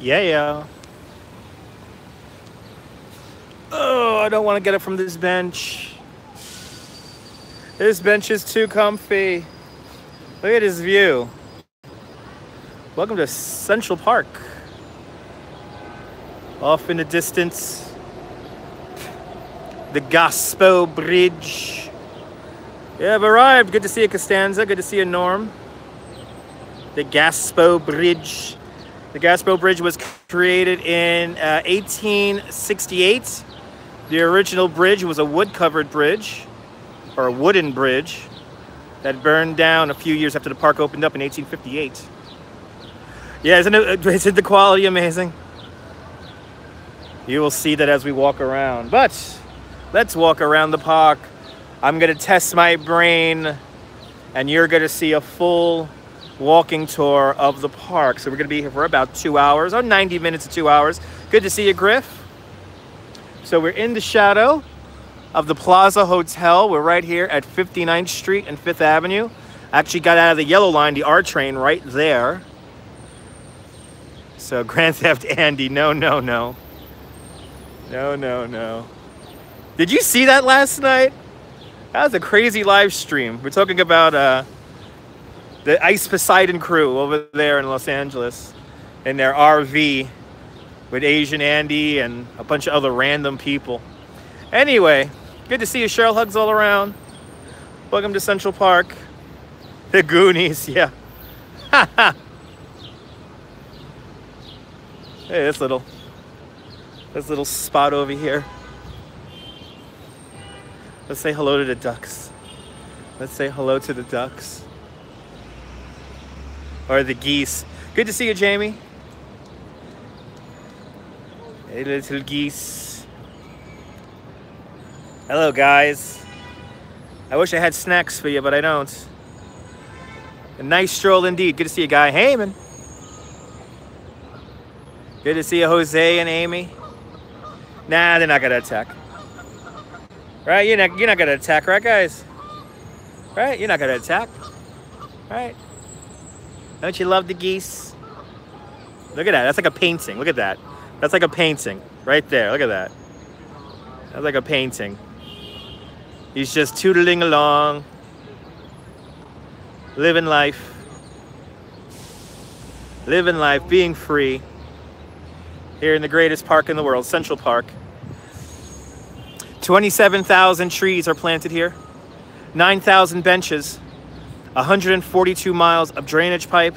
Yeah. Oh, I don't want to get it from this bench. This bench is too comfy. Look at this view. Welcome to Central Park. Off in the distance, the Gaspow Bridge. Yeah, I've arrived. Good to see you, Costanza. Good to see you, Norm. The Gaspow Bridge. The Gaspow Bridge was created in 1868. The original bridge was a wood-covered bridge, or a wooden bridge, that burned down a few years after the park opened up in 1858. Yeah, isn't the quality amazing? You will see that as we walk around. But let's walk around the park. I'm going to test my brain, and you're going to see a full walking tour of the park. So we're going to be here for about 2 hours, or 90 minutes to 2 hours. Good to see you, Griff. So we're in the shadow of the Plaza Hotel. We're right here at 59th Street and 5th Avenue. Actually got out of the yellow line, the R train, right there. So Grand Theft Andy, no. No. Did you see that last night? That was a crazy live stream. We're talking about the Ice Poseidon crew over there in Los Angeles in their RV with Asian Andy and a bunch of other random people. Anyway, good to see you, Cheryl. Hugs all around. Welcome to Central Park. The Goonies, yeah. Hey, this little spot over here. Let's say hello to the ducks. Let's say hello to the ducks. Or the geese. Good to see you, Jamie. Hey, little geese. Hello, guys. I wish I had snacks for you, but I don't. A nice stroll indeed. Good to see you, Guy Heyman. Good to see you, Jose and Amy. Nah, they're not gonna attack. Right? You're not gonna attack, right, guys? Right? You're not gonna attack. Right? Don't you love the geese? Look at that. That's like a painting. Look at that. That's like a painting right there. Look at that. That's like a painting. He's just tootling along, living life, being free here in the greatest park in the world, Central Park. 27,000 trees are planted here, 9,000 benches, 142 miles of drainage pipe,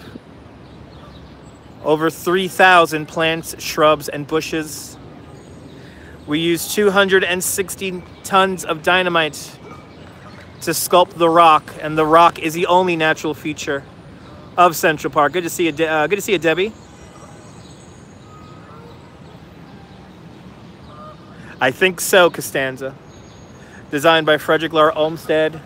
over 3,000 plants, shrubs, and bushes. We use 260 tons of dynamite to sculpt the rock, and the rock is the only natural feature of Central Park. Good to see you, Debbie. I think so, Costanza. Designed by Frederick Lahr Olmsted.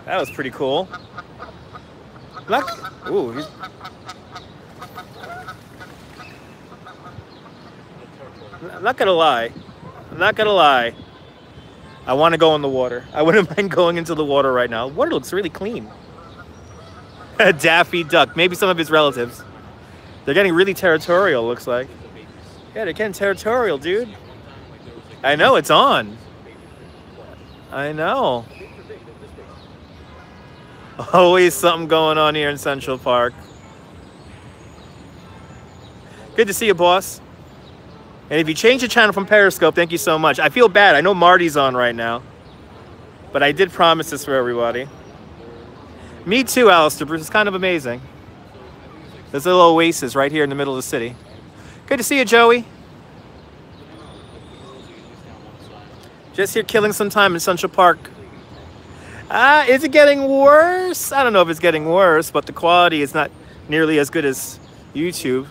That was pretty cool. Look. Ooh. I'm not gonna lie. I want to go in the water. I wouldn't mind going into the water right now. The water looks really clean. A Daffy Duck. Maybe some of his relatives. They're getting really territorial, looks like. Yeah, they're getting territorial, dude. I know, it's on. I know. Always something going on here in Central Park. Good to see you, boss. And if you change the channel from Periscope, thank you so much. I feel bad. I know Marty's on right now. But I did promise this for everybody. Me too, Alistair Bruce. It's kind of amazing. There's a little oasis right here in the middle of the city. Good to see you, Joey. Just here killing some time in Central Park. Is it getting worse? I don't know if it's getting worse, but the quality is not nearly as good as YouTube.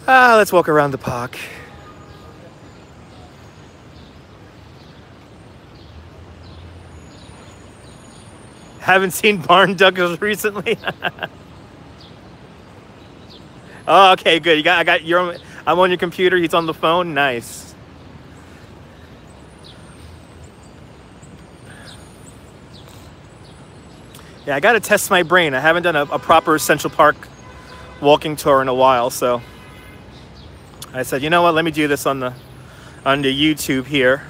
Let's walk around the park. Haven't seen barn duckers recently. Oh, okay, good. I'm on your computer. He's on the phone. Nice. Yeah, I gotta test my brain. I haven't done a proper Central Park walking tour in a while, so I said, you know what, let me do this on the YouTube here.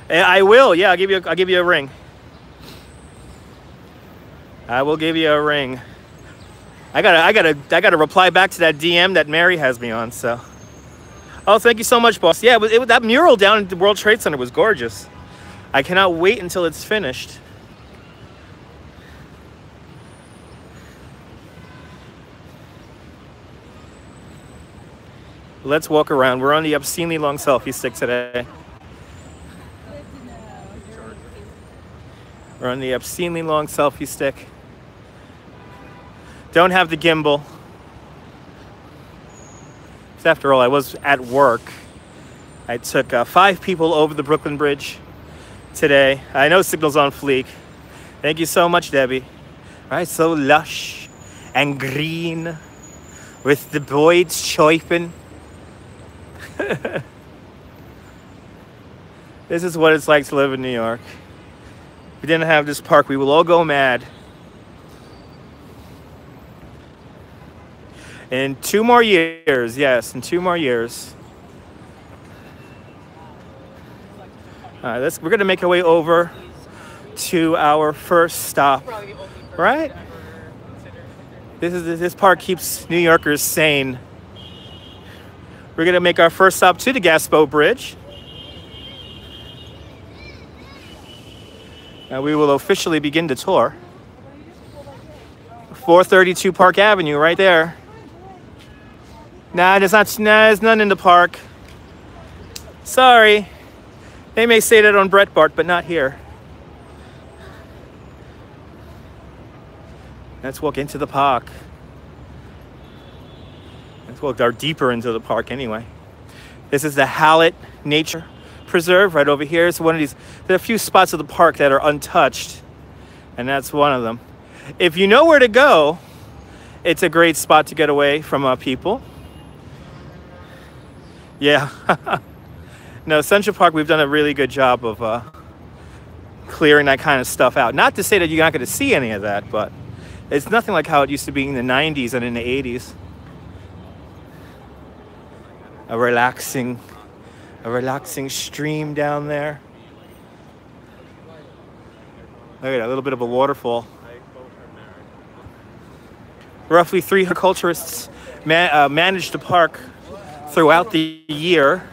And I will, yeah, I'll give you a ring. I will give you a ring. I gotta reply back to that DM that Mary has me on, so. Oh, thank you so much, boss. Yeah, that mural down at the World Trade Center was gorgeous. I cannot wait until it's finished. Let's walk around. We're on the obscenely long selfie stick today. We're on the obscenely long selfie stick. Don't have the gimbal. After all, I was at work. I took 5 people over the Brooklyn Bridge today. I know signal's on fleek. Thank you so much, Debbie. Right, so lush and green with the birds chirping. This is what it's like to live in New York. If we didn't have this park, we will all go mad. In 2 more years, yes, in 2 more years. All right, we're gonna make our way over to our first stop, right? This park keeps New Yorkers sane. We're gonna make our first stop to the Gaspow Bridge. And we will officially begin the tour. 432 Park Avenue, right there. Nah, there's none in the park. Sorry. They may say that on Breitbart, but not here. Let's walk into the park. Let's walk deeper into the park anyway. This is the Hallett Nature Preserve right over here. It's one of these, there are a few spots of the park that are untouched, and that's one of them. If you know where to go, it's a great spot to get away from people. Yeah. No, Central Park, we've done a really good job of clearing that kind of stuff out. Not to say that you're not going to see any of that, but it's nothing like how it used to be in the 90s and in the 80s. A relaxing stream down there. Look at that, a little bit of a waterfall. Roughly 300 culturists manage the park throughout the year,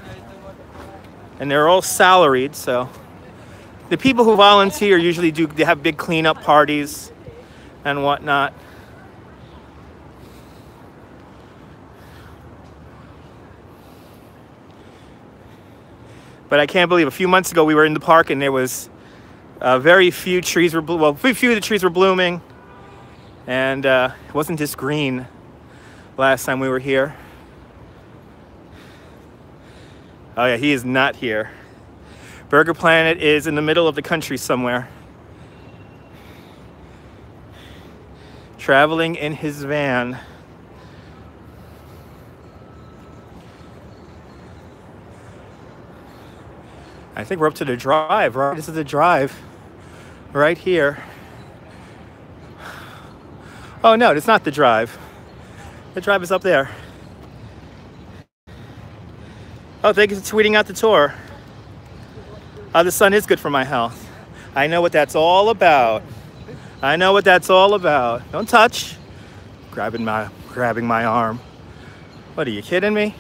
and they're all salaried, so the people who volunteer usually they have big cleanup parties and whatnot. But I can't believe a few months ago we were in the park and there was very few trees were few of the trees were blooming, and it wasn't this green last time we were here. Oh yeah, he is not here. Burger Planet is in the middle of the country somewhere, traveling in his van. I think we're up to the drive, right? This is the drive right here. Oh no, it's not the drive. The drive is up there. Oh, thank you for tweeting out the tour. Oh, the sun is good for my health. I know what that's all about. I know what that's all about. Don't touch. Grabbing my arm. What, are you kidding me?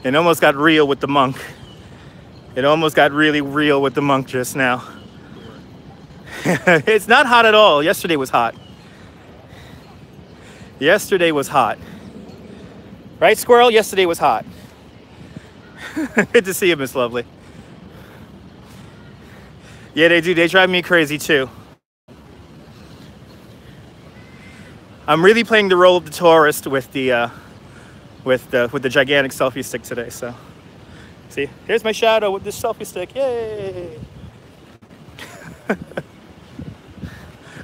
It almost got real with the monk. It almost got really real with the monk just now. It's not hot at all. Yesterday was hot. Yesterday was hot. Right, Squirrel? Yesterday was hot. Good to see you, Miss Lovely. Yeah, they do. They drive me crazy too. I'm really playing the role of the tourist with the gigantic selfie stick today. So, see, here's my shadow with this selfie stick. Yay!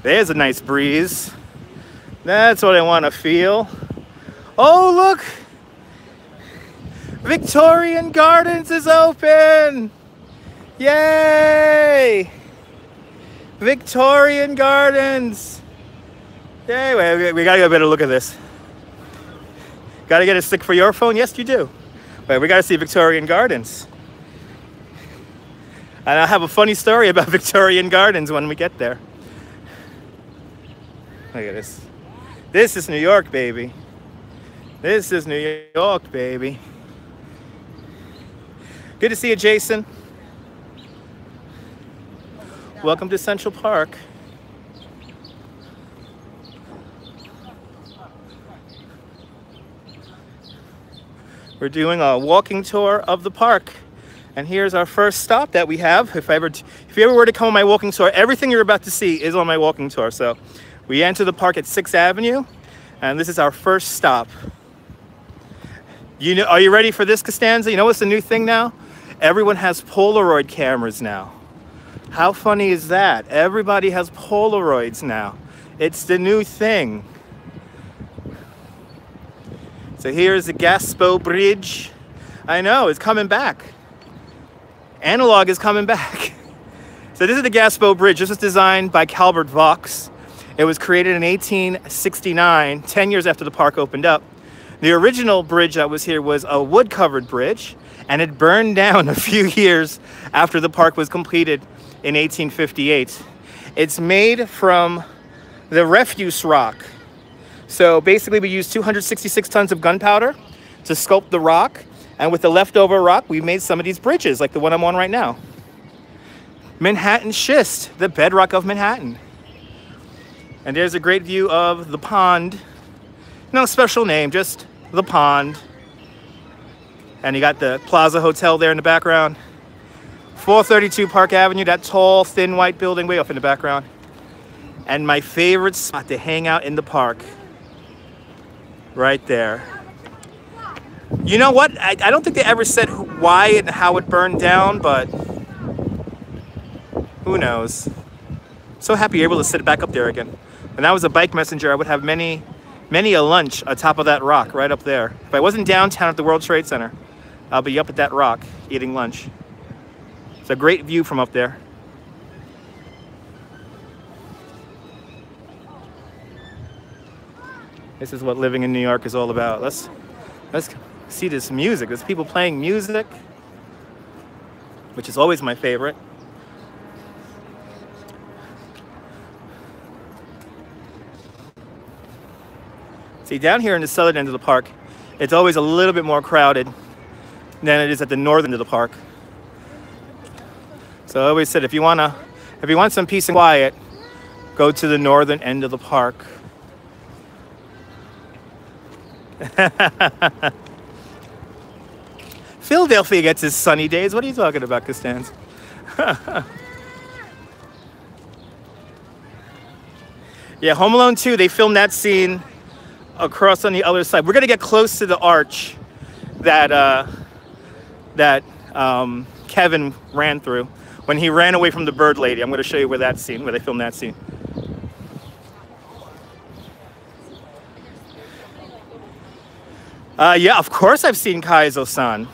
There's a nice breeze. That's what I want to feel. Oh, look! Victorian Gardens is open! Yay! Victorian Gardens! Yay, wait, we gotta get a better look at this. Gotta get a stick for your phone? Yes, you do. Wait, we gotta see Victorian Gardens. And I'll have a funny story about Victorian Gardens when we get there. Look at this. This is New York, baby. This is New York, baby. Good to see you, Jason. Welcome to Central Park. We're doing a walking tour of the park. And here's our first stop that we have. If you ever were to come on my walking tour, everything you're about to see is on my walking tour. So we enter the park at 6th Avenue, and this is our first stop. Are you ready for this, Costanza? You know what's the new thing now? Everyone has Polaroid cameras now. How funny is that? Everybody has Polaroids now. It's the new thing. So here's the Gaspow Bridge. I know, it's coming back. Analog is coming back. So this is the Gaspow Bridge. This was designed by Calvert Vaux. It was created in 1869, 10 years after the park opened up. The original bridge that was here was a wood-covered bridge, and it burned down a few years after the park was completed in 1858. It's made from the refuse rock. So basically we used 266 tons of gunpowder to sculpt the rock, and with the leftover rock, we made some of these bridges, like the one I'm on right now. Manhattan schist, the bedrock of Manhattan. And there's a great view of the pond. No special name, just the pond. And you got the Plaza Hotel there in the background. 432 Park Avenue, that tall, thin, white building way off in the background. And my favorite spot to hang out in the park, right there. You know what? I don't think they ever said why and how it burned down, but who knows? So happy you're able to sit back up there again. When I was a bike messenger, I would have many a lunch atop of that rock right up there. If I wasn't downtown at the World Trade Center, I'll be up at that rock eating lunch. It's a great view from up there. This is what living in New York is all about. Let's see this music. There's people playing music, which is always my favorite. See, down here in the southern end of the park, it's always a little bit more crowded than it is at the northern end of the park. So I always said, if you want some peace and quiet, go to the northern end of the park. Philadelphia gets its sunny days. What are you talking about, Costanza? Yeah, Home Alone 2, they filmed that scene across on the other side. We're gonna get close to the arch that Kevin ran through when he ran away from the bird lady. I'm gonna show you where they filmed that scene. Yeah, of course I've seen Kaizo-san.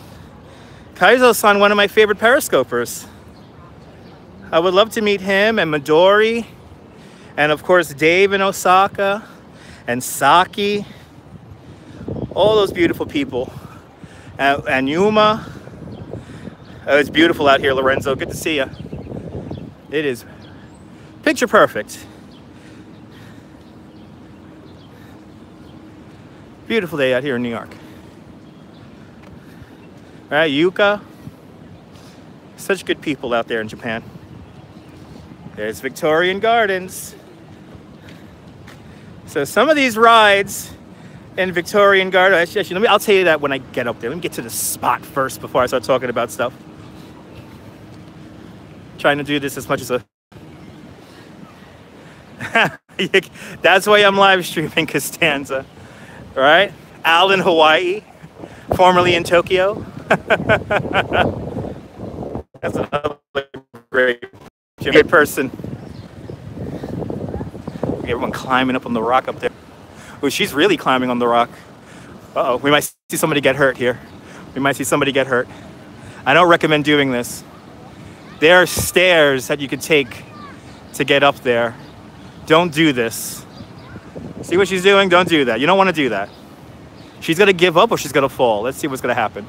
Kaizo-san, one of my favorite periscopers. I would love to meet him and Midori, and of course Dave in Osaka, and Saki. All those beautiful people. And Yuma. Oh, it's beautiful out here, Lorenzo. Good to see you. It is picture perfect. Beautiful day out here in New York. All right, Yuka. Such good people out there in Japan. There's Victorian Gardens. So some of these rides in Victorian Gardens, actually, I'll tell you that when I get up there. Let me get to the spot first before I start talking about stuff. Trying to do this as much as a... That's why I'm live streaming, Costanza. Right? Al in Hawaii, formerly in Tokyo. That's another great person. Everyone climbing up on the rock up there. Oh, she's really climbing on the rock. Uh-oh, we might see somebody get hurt here. We might see somebody get hurt. I don't recommend doing this. There are stairs that you can take to get up there. Don't do this. See what she's doing? Don't do that. You don't want to do that. She's going to give up or she's going to fall. Let's see what's going to happen.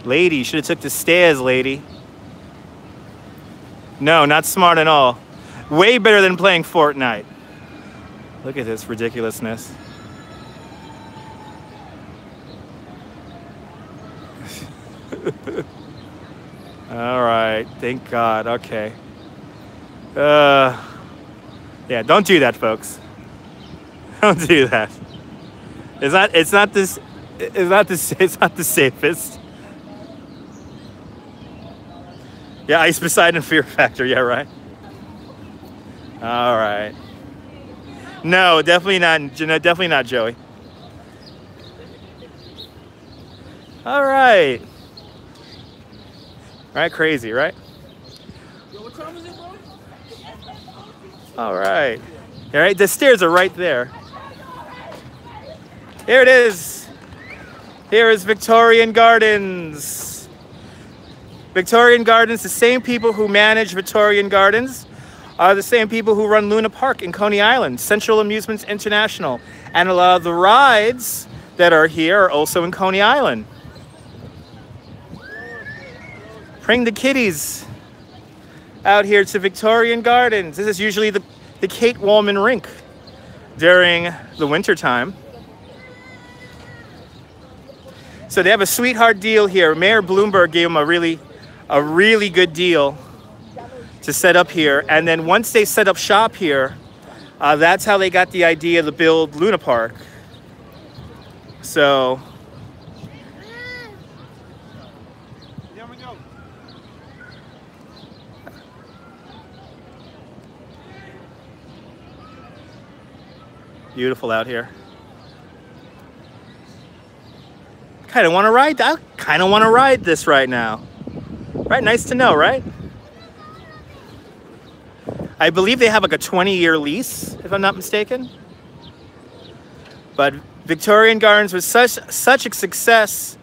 Lady, you should have took the stairs, lady. No, not smart at all. Way better than playing Fortnite. Look at this ridiculousness. All right, thank God. Okay. Yeah, don't do that, folks. Don't do that. It's not the safest. Yeah, Ice Poseidon Fear Factor. Yeah, right. All right. No, definitely not. No, definitely not, Joey. All right. Right, crazy, right? What time is it, bro? All right. All right, the stairs are right there. Here it is. Here is Victorian Gardens. Victorian Gardens, the same people who manage Victorian Gardens are the same people who run Luna Park in Coney Island, Central Amusements International. And a lot of the rides that are here are also in Coney Island. Bring the kiddies out here to Victorian Gardens. This is usually the Kate Wallman rink during the winter time. So they have a sweetheart deal here. Mayor Bloomberg gave them a really good deal to set up here. And then once they set up shop here, that's how they got the idea to build Luna Park. So There we go. beautiful out here. Kind of want to ride. I kind of want to ride this right now. Right, nice to know, right? I believe they have like a 20-year lease, if I'm not mistaken. But Victorian Gardens was such a success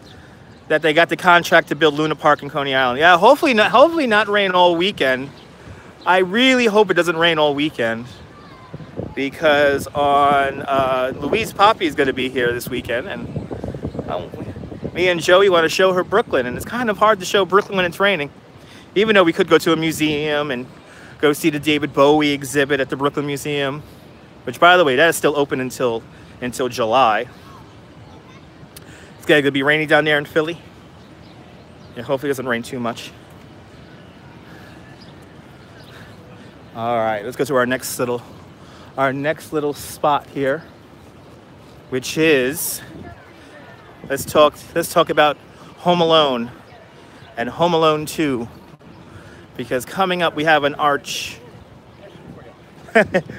that they got the contract to build Luna Park in Coney Island. Yeah, hopefully not rain all weekend. I really hope it doesn't rain all weekend because on Louise Poppy is going to be here this weekend, and me and Joey want to show her Brooklyn, and it's kind of hard to show Brooklyn when it's raining, even though we could go to a museum and go see the David Bowie exhibit at the Brooklyn Museum, which, by the way, that is still open until July. It's going to be rainy down there in Philly. Yeah, hopefully it doesn't rain too much. All right, let's go to our next little spot here, which is let's talk about Home Alone and Home Alone 2, because coming up we have an arch.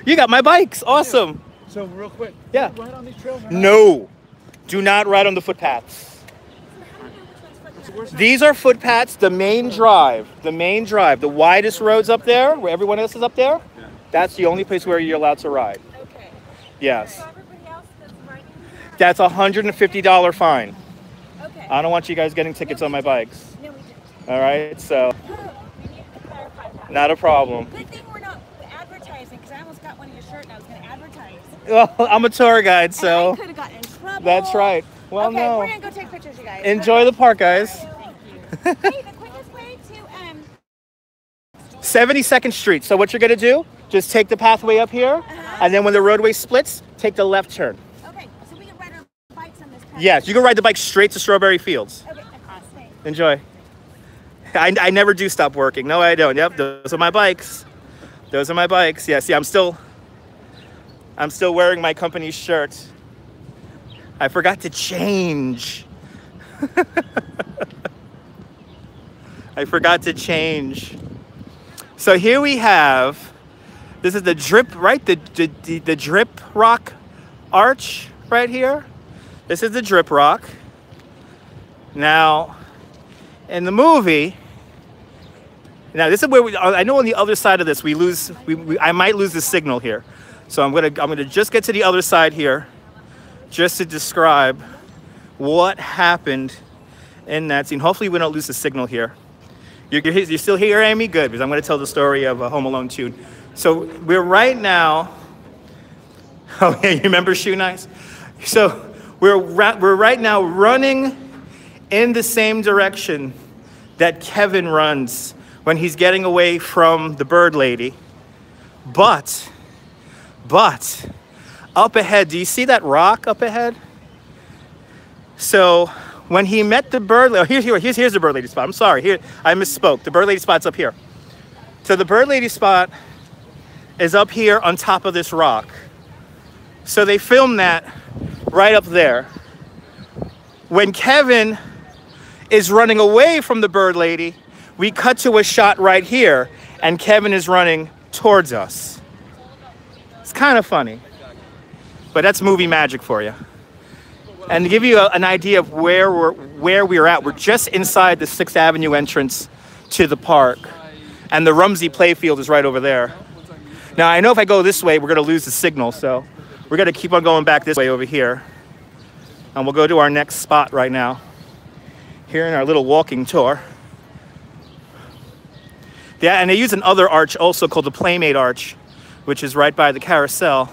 You got my bikes, awesome. So real quick, Yeah. can you ride on these trails? No, do not ride on the footpaths. These are footpaths, the main drive, the widest roads up there, where everyone else is up there. Yeah. That's the only place where you're allowed to ride. Okay. Yes. So everybody else that's riding? That's a $150 fine. Okay. I don't want you guys getting tickets on my bikes. No, we didn't. All right, so We need to clarify that. not a problem. Good thing we're not advertising, because I almost got one of your shirt and I was going to advertise. Well, I'm a tour guide, And so I could have gotten in trouble. that's right. Well, okay, no. we're going to go take pictures, you guys. Enjoy the park, guys. Thank you. Hey, the quickest way to 72nd Street. So what you're gonna do? Just take the pathway up here, and then when the roadway splits, take the left turn. okay, so we can ride our bikes on this path. Yes, you can ride the bike straight to Strawberry Fields. Okay, across. Thanks. Enjoy. I never do stop working. No, I don't. Yep, those are my bikes. Those are my bikes. Yeah, see, I'm still wearing my company's shirt. I forgot to change. I forgot to change. So here we have, this is the drip, right? The drip rock arch right here. This is the drip rock. Now, in the movie, now this is where I know on the other side of this I might lose the signal here. So I'm gonna just get to the other side here just to describe what happened in that scene. Hopefully we don't lose the signal here. You're still here, Amy? Good, because I'm going to tell the story of Home Alone 2. So we're right now... Oh, yeah, you remember Shoe Nice? So we're right now running in the same direction that Kevin runs when he's getting away from the bird lady. But, up ahead, do you see that rock up ahead? So when he met the bird lady, here's the bird lady spot. I'm sorry, here I misspoke. The bird lady spot's up here. So the bird lady spot is up here on top of this rock. So they filmed that right up there. When Kevin is running away from the bird lady, we cut to a shot right here, and Kevin is running towards us. It's kind of funny, but that's movie magic for you. And to give you an idea of where we're at, we're just inside the 6th Avenue entrance to the park, and the Rumsey playfield is right over there. Now, I know if I go this way, we're going to lose the signal, so we're going to keep on going back this way over here. And we'll go to our next spot right now, here in our little walking tour. Yeah, and they use another arch also called the Playmate Arch, which is right by the carousel.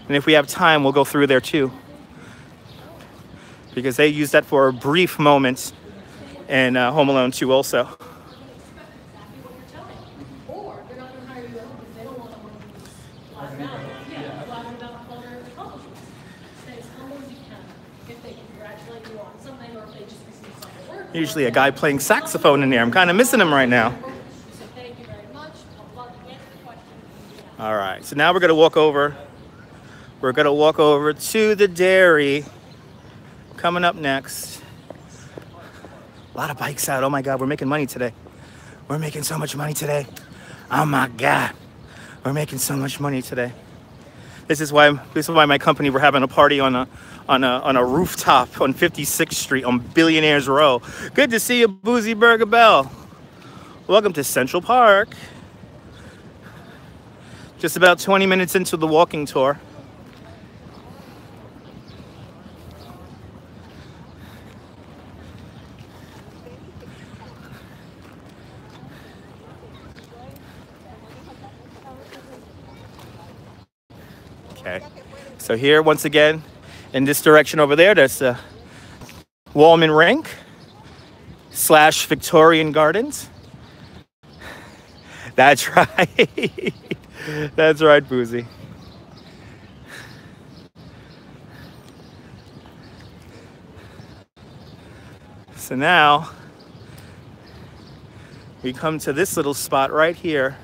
And if we have time, we'll go through there too, because they use that for a brief moment in Home Alone 2 also. Usually a guy playing saxophone in there. I'm kind of missing him right now. All right, so now we're going to walk over. We're going to walk over to the dairy. Coming up next. A lot of bikes out. Oh my God, we're making money today. We're making so much money today. Oh my God, we're making so much money today. This is why my company, we're having a party on a rooftop on 56th Street on Billionaires Row. Good to see you, Boozy Burger Bell. Welcome to Central Park. Just about 20 minutes into the walking tour. Okay, so here once again, in this direction over there, there's the Wallman Rink / Victorian Gardens. That's right. That's right, Boozy. So now we come to this little spot right here.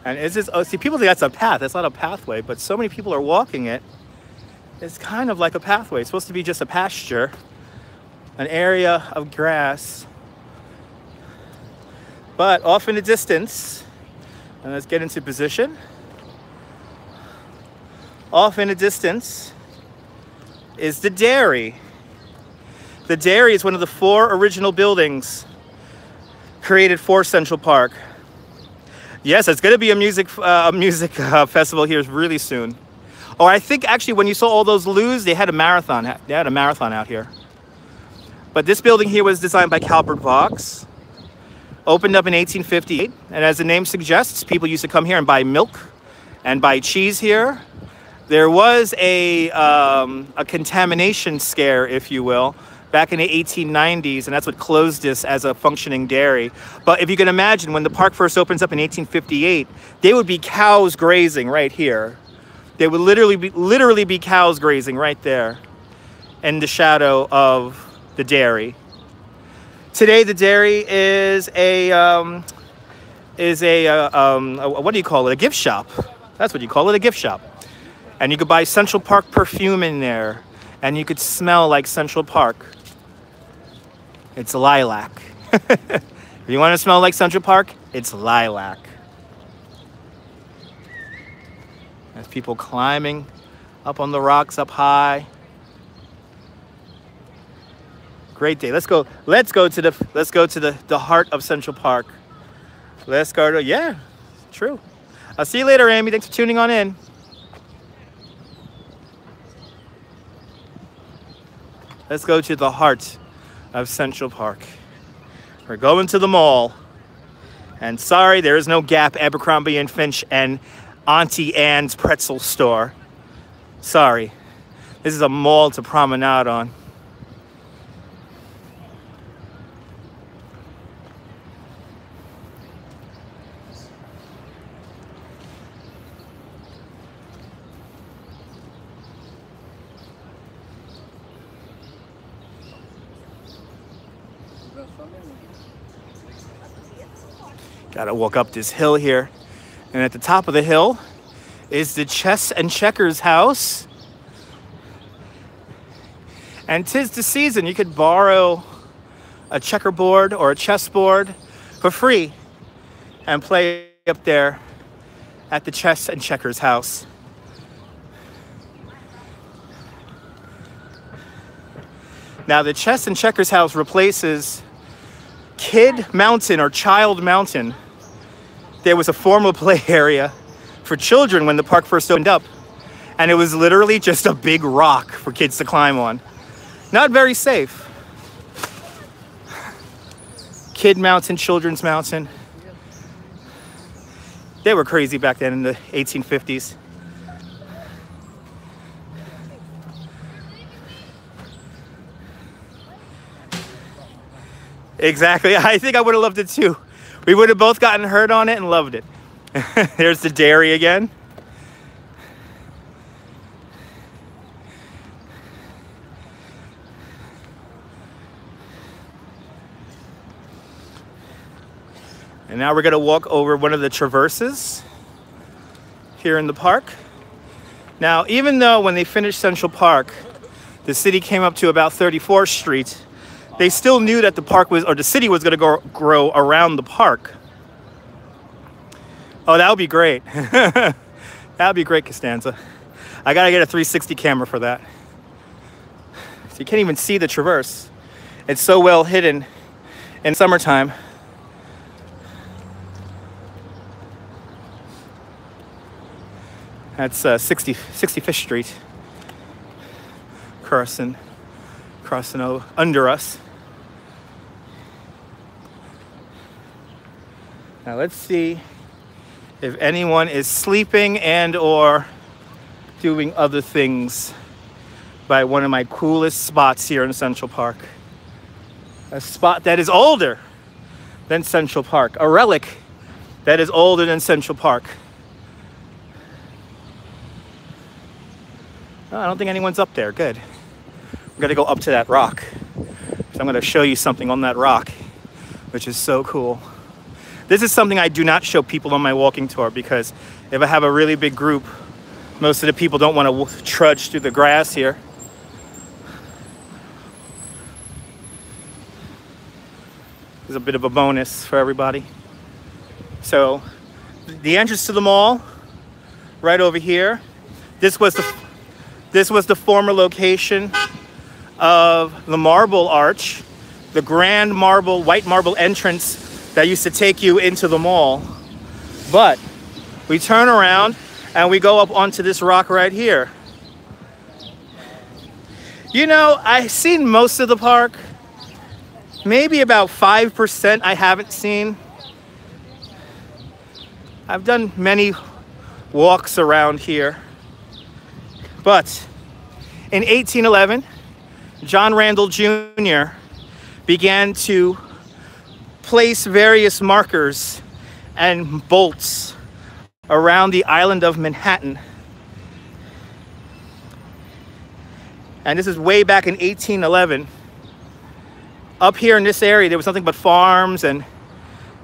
And it's just, oh, see, people think that's a path. That's not a pathway, but so many people are walking it. It's kind of like a pathway. It's supposed to be just a pasture, an area of grass. But off in the distance, and let's get into position. Off in the distance is the dairy. The dairy is one of the 4 original buildings created for Central Park. Yes, it's going to be a music festival here really soon. Oh, I think actually when you saw all those loos, they had a marathon. They had a marathon out here. But this building here was designed by Calbert Vaux. Opened up in 1858, and as the name suggests, people used to come here and buy milk and buy cheese here. There was a contamination scare, if you will, back in the 1890s, and that's what closed this as a functioning dairy. But if you can imagine, when the park first opens up in 1858, there would be cows grazing right here. There would literally be cows grazing right there in the shadow of the dairy. Today, the dairy is a what do you call it? A gift shop. That's what you call it, a gift shop. And you could buy Central Park perfume in there, and you could smell like Central Park. It's lilac. If you want to smell like Central Park, it's lilac. There's people climbing up on the rocks up high. Great day. Let's go to the heart of Central Park. Let's go to, yeah, true. I'll see you later, Amy. Thanks for tuning on in. Let's go to the heart of Central Park. We're going to the mall. And sorry, there is no Gap, Abercrombie and Finch, and Auntie Anne's pretzel store. Sorry. This is a mall to promenade on. Gotta walk up this hill here. And at the top of the hill is the Chess and Checkers house. And 'tis the season. You could borrow a checkerboard or a chessboard for free and play up there at the Chess and Checkers house. Now the Chess and Checkers house replaces Kid Mountain or Child Mountain. There was a formal play area for children when the park first opened up, and it was literally just a big rock for kids to climb on. Not very safe. Kid Mountain, Children's Mountain. They were crazy back then in the 1850s. Exactly. I think I would have loved it too. We would have both gotten hurt on it and loved it. There's the dairy again. And now we're going to walk over one of the traverses here in the park. Now, even though when they finished Central Park, the city came up to about 34th Street, they still knew that the park was, or the city was going to grow around the park. Oh, that would be great. That would be great, Costanza. I got to get a 360 camera for that. So you can't even see the traverse. It's so well hidden in summertime. That's 65th Street. Crossing under us. Now let's see if anyone is sleeping and or doing other things by one of my coolest spots here in Central Park. A spot that is older than Central Park. A relic that is older than Central Park. Oh, I don't think anyone's up there. Good. We're gonna go up to that rock. So I'm gonna show you something on that rock, which is so cool. This is something I do not show people on my walking tour because if I have a really big group, most of the people don't want to trudge through the grass here. There's a bit of a bonus for everybody. So the entrance to the mall, right over here. This was the former location of the Marble Arch, the grand marble, white marble entrance that used to take you into the mall. But we turn around and we go up onto this rock right here. You know, I've seen most of the park. Maybe about 5% I haven't seen. I've done many walks around here. But in 1811, John Randall Jr. began to place various markers and bolts around the island of Manhattan. And this is way back in 1811. Up here in this area, there was nothing but farms, and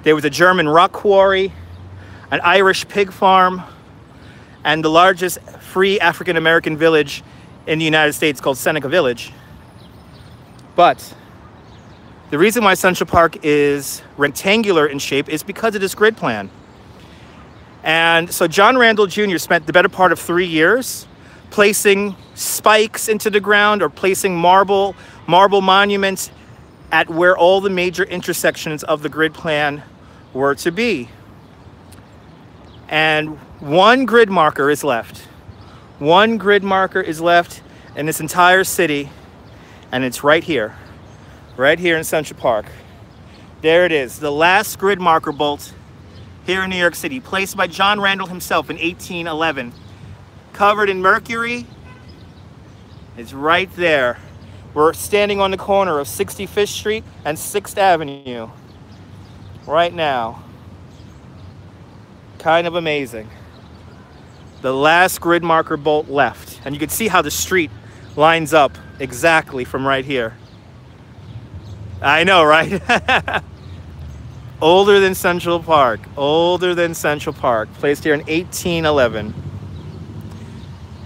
there was a German rock quarry, an Irish pig farm, and the largest free African-American village in the United States called Seneca Village. But the reason why Central Park is rectangular in shape is because of this grid plan. And so John Randall Jr. spent the better part of 3 years placing spikes into the ground or placing marble monuments at where all the major intersections of the grid plan were to be. And one grid marker is left. One grid marker is left in this entire city, And it's right here in Central Park. There it is, the last grid marker bolt here in New York City, placed by John Randall himself in 1811. Covered in mercury. It's right there. We're standing on the corner of 65th Street and 6th Avenue right now. Kind of amazing. The last grid marker bolt left. And you can see how the street lines up exactly from right here. I know, right? Older than Central Park. Older than Central Park. Placed here in 1811.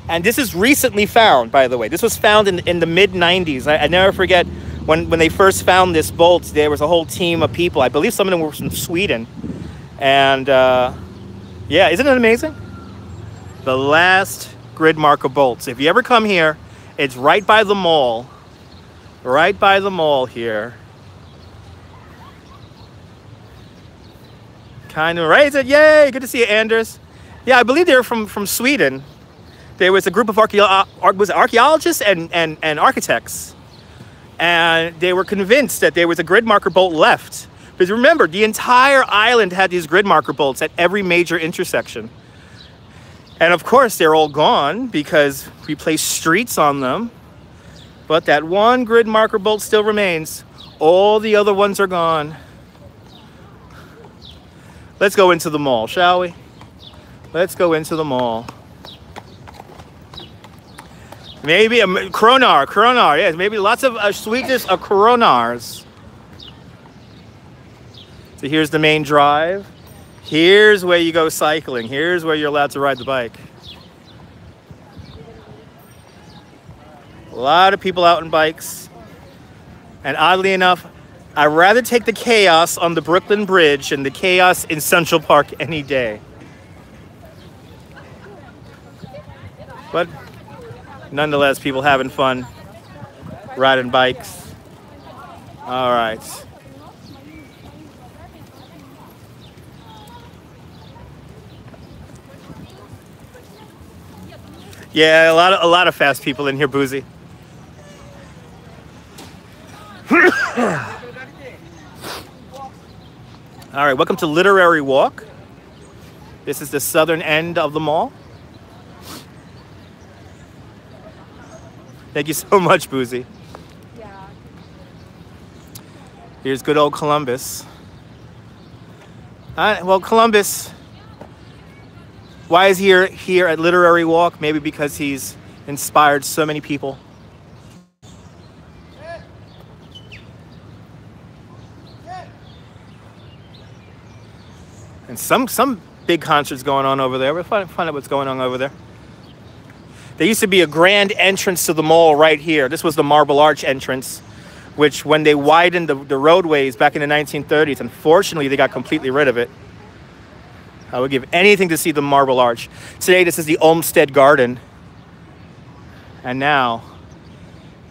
And this is recently found, by the way. This was found in the mid-90s. I never forget when they first found this bolt, there was a whole team of people. I believe some of them were from Sweden. And yeah, isn't it amazing? The last grid marker bolts. If you ever come here, it's right by the mall. Right by the mall here. Kind of right. Yay, good to see you, Anders. Yeah, I believe they're from Sweden. There was a group of archaeologists and architects. And they were convinced that there was a grid marker bolt left. Because remember, the entire island had these grid marker bolts at every major intersection. And of course, they're all gone because we placed streets on them. But that one grid marker bolt still remains. All the other ones are gone. Let's go into the mall, shall we? Let's go into the mall. Maybe a Coronar, yes. Maybe lots of sweetness of Coronars. So here's the main drive. Here's where you go cycling. Here's where you're allowed to ride the bike. A lot of people out on bikes. And oddly enough, I'd rather take the chaos on the Brooklyn Bridge and the chaos in Central Park any day. But nonetheless, people having fun, riding bikes. All right. Yeah, a lot of fast people in here, Boozy. All right, welcome to Literary Walk. This is the southern end of the mall. Thank you so much, Boozy. Yeah. Here's good old Columbus. Well, Columbus, why is he here at Literary Walk? Maybe because he's inspired so many people. And some big concerts going on over there. We'll find out what's going on over there. There used to be a grand entrance to the mall right here. This was the Marble Arch entrance, which when they widened the roadways back in the 1930s, unfortunately, they got completely rid of it. I would give anything to see the Marble Arch. Today, this is the Olmsted Garden. And now,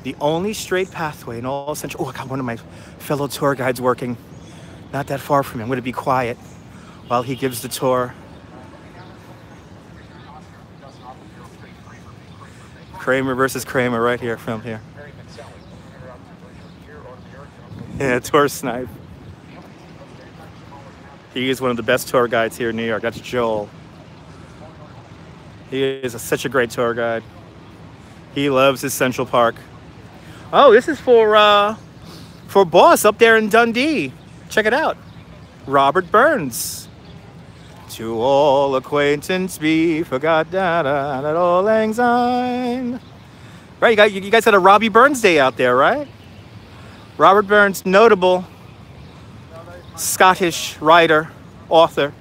the only straight pathway in all Central... Oh, I got one of my fellow tour guides working not that far from me. I'm going to be quiet while he gives the tour. Kramer versus Kramer right here, filmed here. Yeah, tour snipe. He is one of the best tour guides here in New York. That's Joel. He is such a great tour guide. He loves his Central Park. Oh, this is for Boss up there in Dundee. Check it out. Robert Burns. To all acquaintance be forgot that all lang syne. Right, you guys had a Robbie Burns Day out there, right? Robert Burns, notable Scottish writer, author.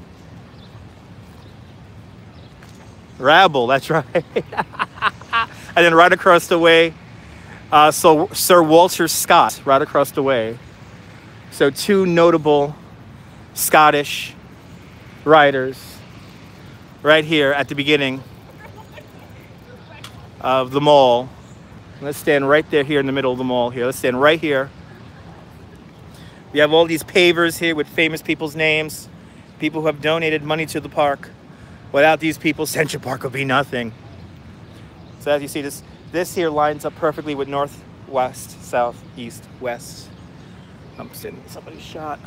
Rabble, that's right. And then right across the way, so Sir Walter Scott, right across the way. So two notable Scottish writers right here at the beginning of the mall. Let's stand right there here in the middle of the mall here. Let's stand right here. We have all these pavers here with famous people's names, people who have donated money to the park. Without these people, Central Park would be nothing. So as you see, this here lines up perfectly with North west, south, east, west. I'm sitting in somebody's shot.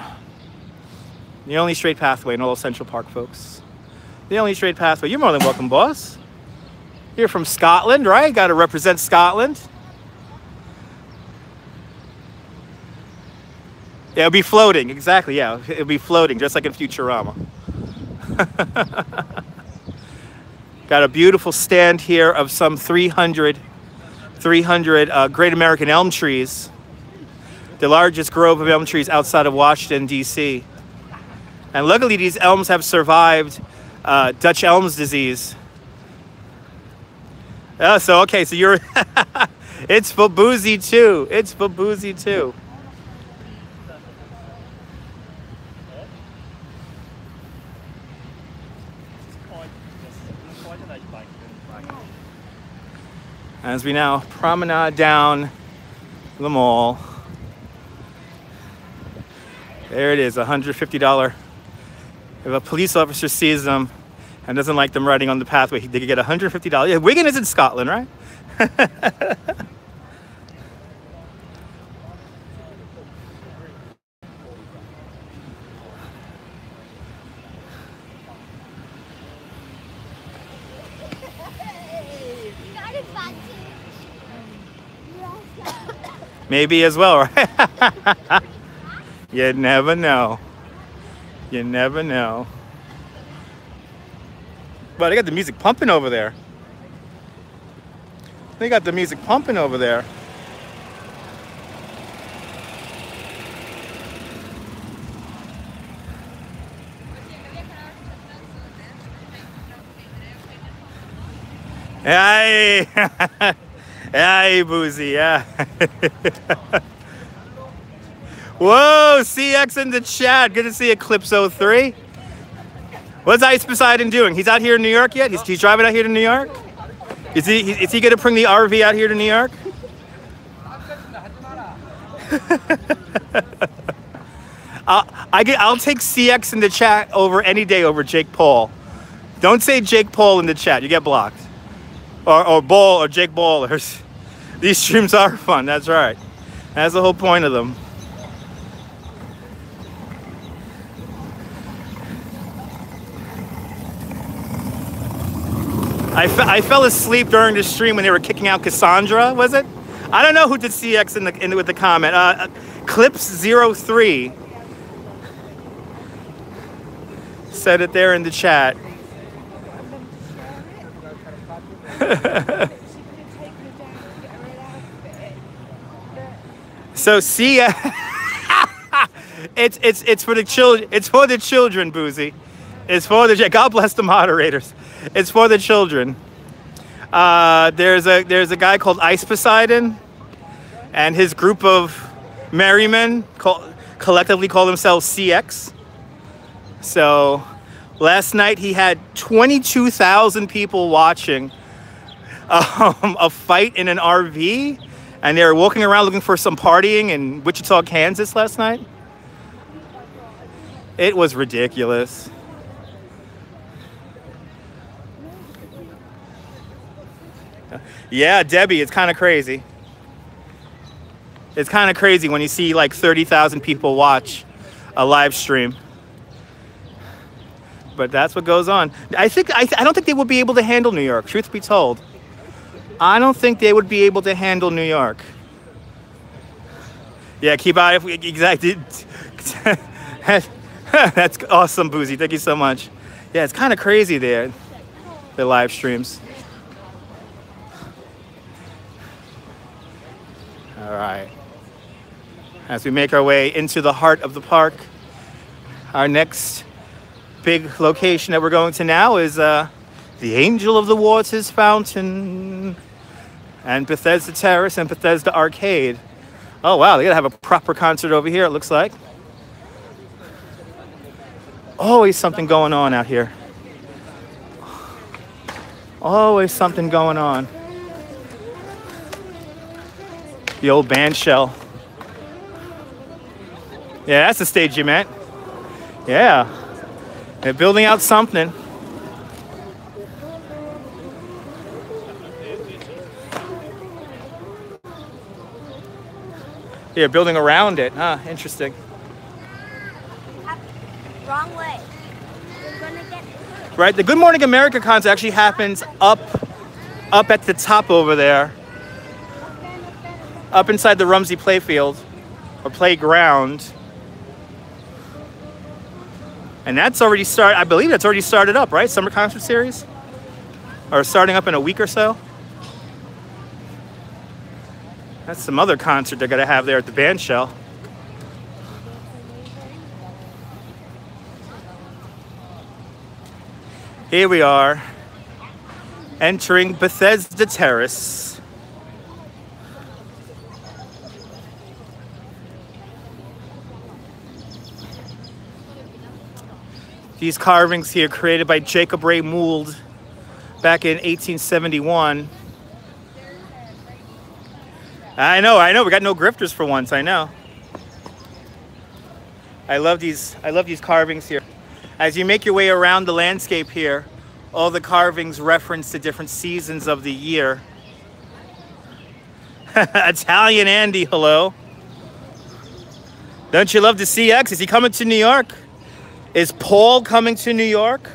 The only straight pathway in all of Central Park, folks. The only straight pathway. You're more than welcome, boss. You're from Scotland, right? Got to represent Scotland. Yeah, it'll be floating. Exactly, yeah. It'll be floating, just like in Futurama. Got a beautiful stand here of some 300 great American elm trees. The largest grove of elm trees outside of Washington, D.C. And luckily, these elms have survived Dutch elms disease. Oh, so, okay, so you're... It's for boozy, too. It's for boozy, too. As we now promenade down the mall. There it is, $150. If a police officer sees them and doesn't like them riding on the pathway, they could get $150. Yeah, Wigan is in Scotland, right? Maybe as well, right? You never know. You never know. But they got the music pumping over there. They got the music pumping over there. Hey! Hey, Boozy, yeah. Whoa, CX in the chat. Good to see Eclipse 03. What's Ice Poseidon doing? He's out here in New York yet? He's driving out here to New York? Is he going to bring the RV out here to New York? I'll take CX in the chat over any day over Jake Paul. Don't say Jake Paul in the chat. You get blocked. Or Ball or Jake Ballers. These streams are fun. That's right. That's the whole point of them. I fell asleep during the stream when they were kicking out Cassandra, was it? I don't know who did CX with the comment. Clips03 said it there in the chat. So see, it's for the children. It's for the children, Boozy. It's for the God bless the moderators. It's for the children. There's a guy called Ice Poseidon, and his group of merrymen collectively call themselves CX. So last night he had 22,000 people watching a fight in an RV, and they were walking around looking for some partying in Wichita, Kansas last night. It was ridiculous. Yeah, Debbie, it's kind of crazy. It's kind of crazy when you see like 30,000 people watch a live stream. But that's what goes on. I don't think they would be able to handle New York, truth be told. I don't think they would be able to handle New York. Yeah, keep out. Exactly. That's awesome, Boozy. Thank you so much. Yeah, it's kind of crazy there, the live streams. All right. As we make our way into the heart of the park, our next big location that we're going to now is the Angel of the Waters Fountain and Bethesda Terrace and Bethesda Arcade. Oh, wow. They're going to have a proper concert over here, it looks like. Always something going on out here. Always something going on. The old band shell. Yeah, that's the stage you meant. Yeah. They're building out something. Here, building around it. Huh, interesting. Wrong way. We're gonna get Right, the Good Morning America concert actually happens up at the top over there. Up inside the Rumsey Playfield, or playground. And that's already I believe that's already started up, right? Summer concert series? Or starting up in a week or so? That's some other concert they're gonna have there at the band shell. Here we are, entering Bethesda Terrace. These carvings here created by Jacob Ray Mould back in 1871. I know, we got no grifters for once, I know. I love these carvings here. As you make your way around the landscape here, all the carvings reference the different seasons of the year. Italian Andy, hello. Don't you love the CX? Is he coming to New York? Is Paul coming to New York?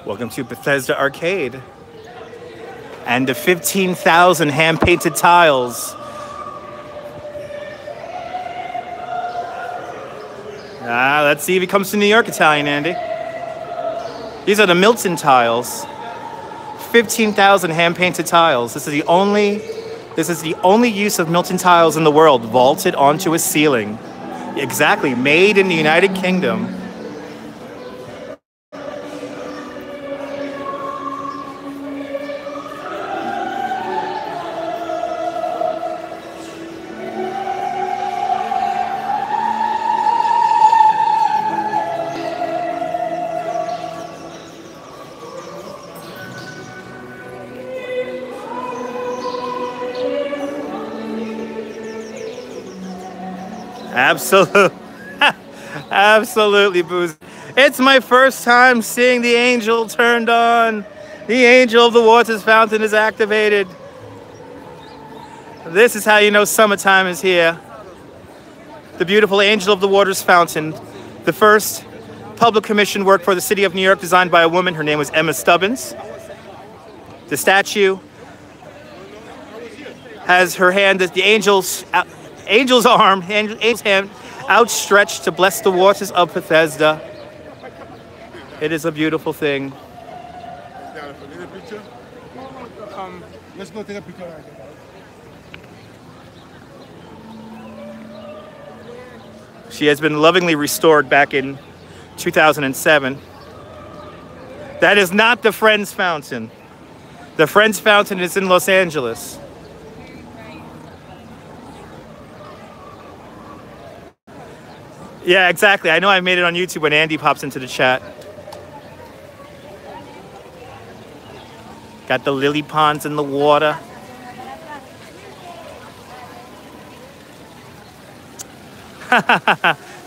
Welcome to Bethesda Arcade and the 15,000 hand-painted tiles. Let's see if he comes to New York, Italian Andy. These are the Milton tiles. 15,000 hand-painted tiles. This is the only use of Milton tiles in the world, vaulted onto a ceiling. Exactly, made in the United Kingdom. Absolutely, Booze. It's my first time seeing the angel turned on. The angel of the waters fountain is activated. This is how you know summertime is here. The beautiful angel of the waters fountain. The first public commission work for the city of New York, designed by a woman. Her name was Emma Stubbins. The statue has her hand, the angel's hand outstretched to bless the waters of Bethesda. It is a beautiful thing. Let's go take a picture. She has been lovingly restored back in 2007. That is not the Friends Fountain. The Friends Fountain is in Los Angeles. Yeah, exactly. I know I made it on YouTube when Andy pops into the chat. Got the lily ponds in the water.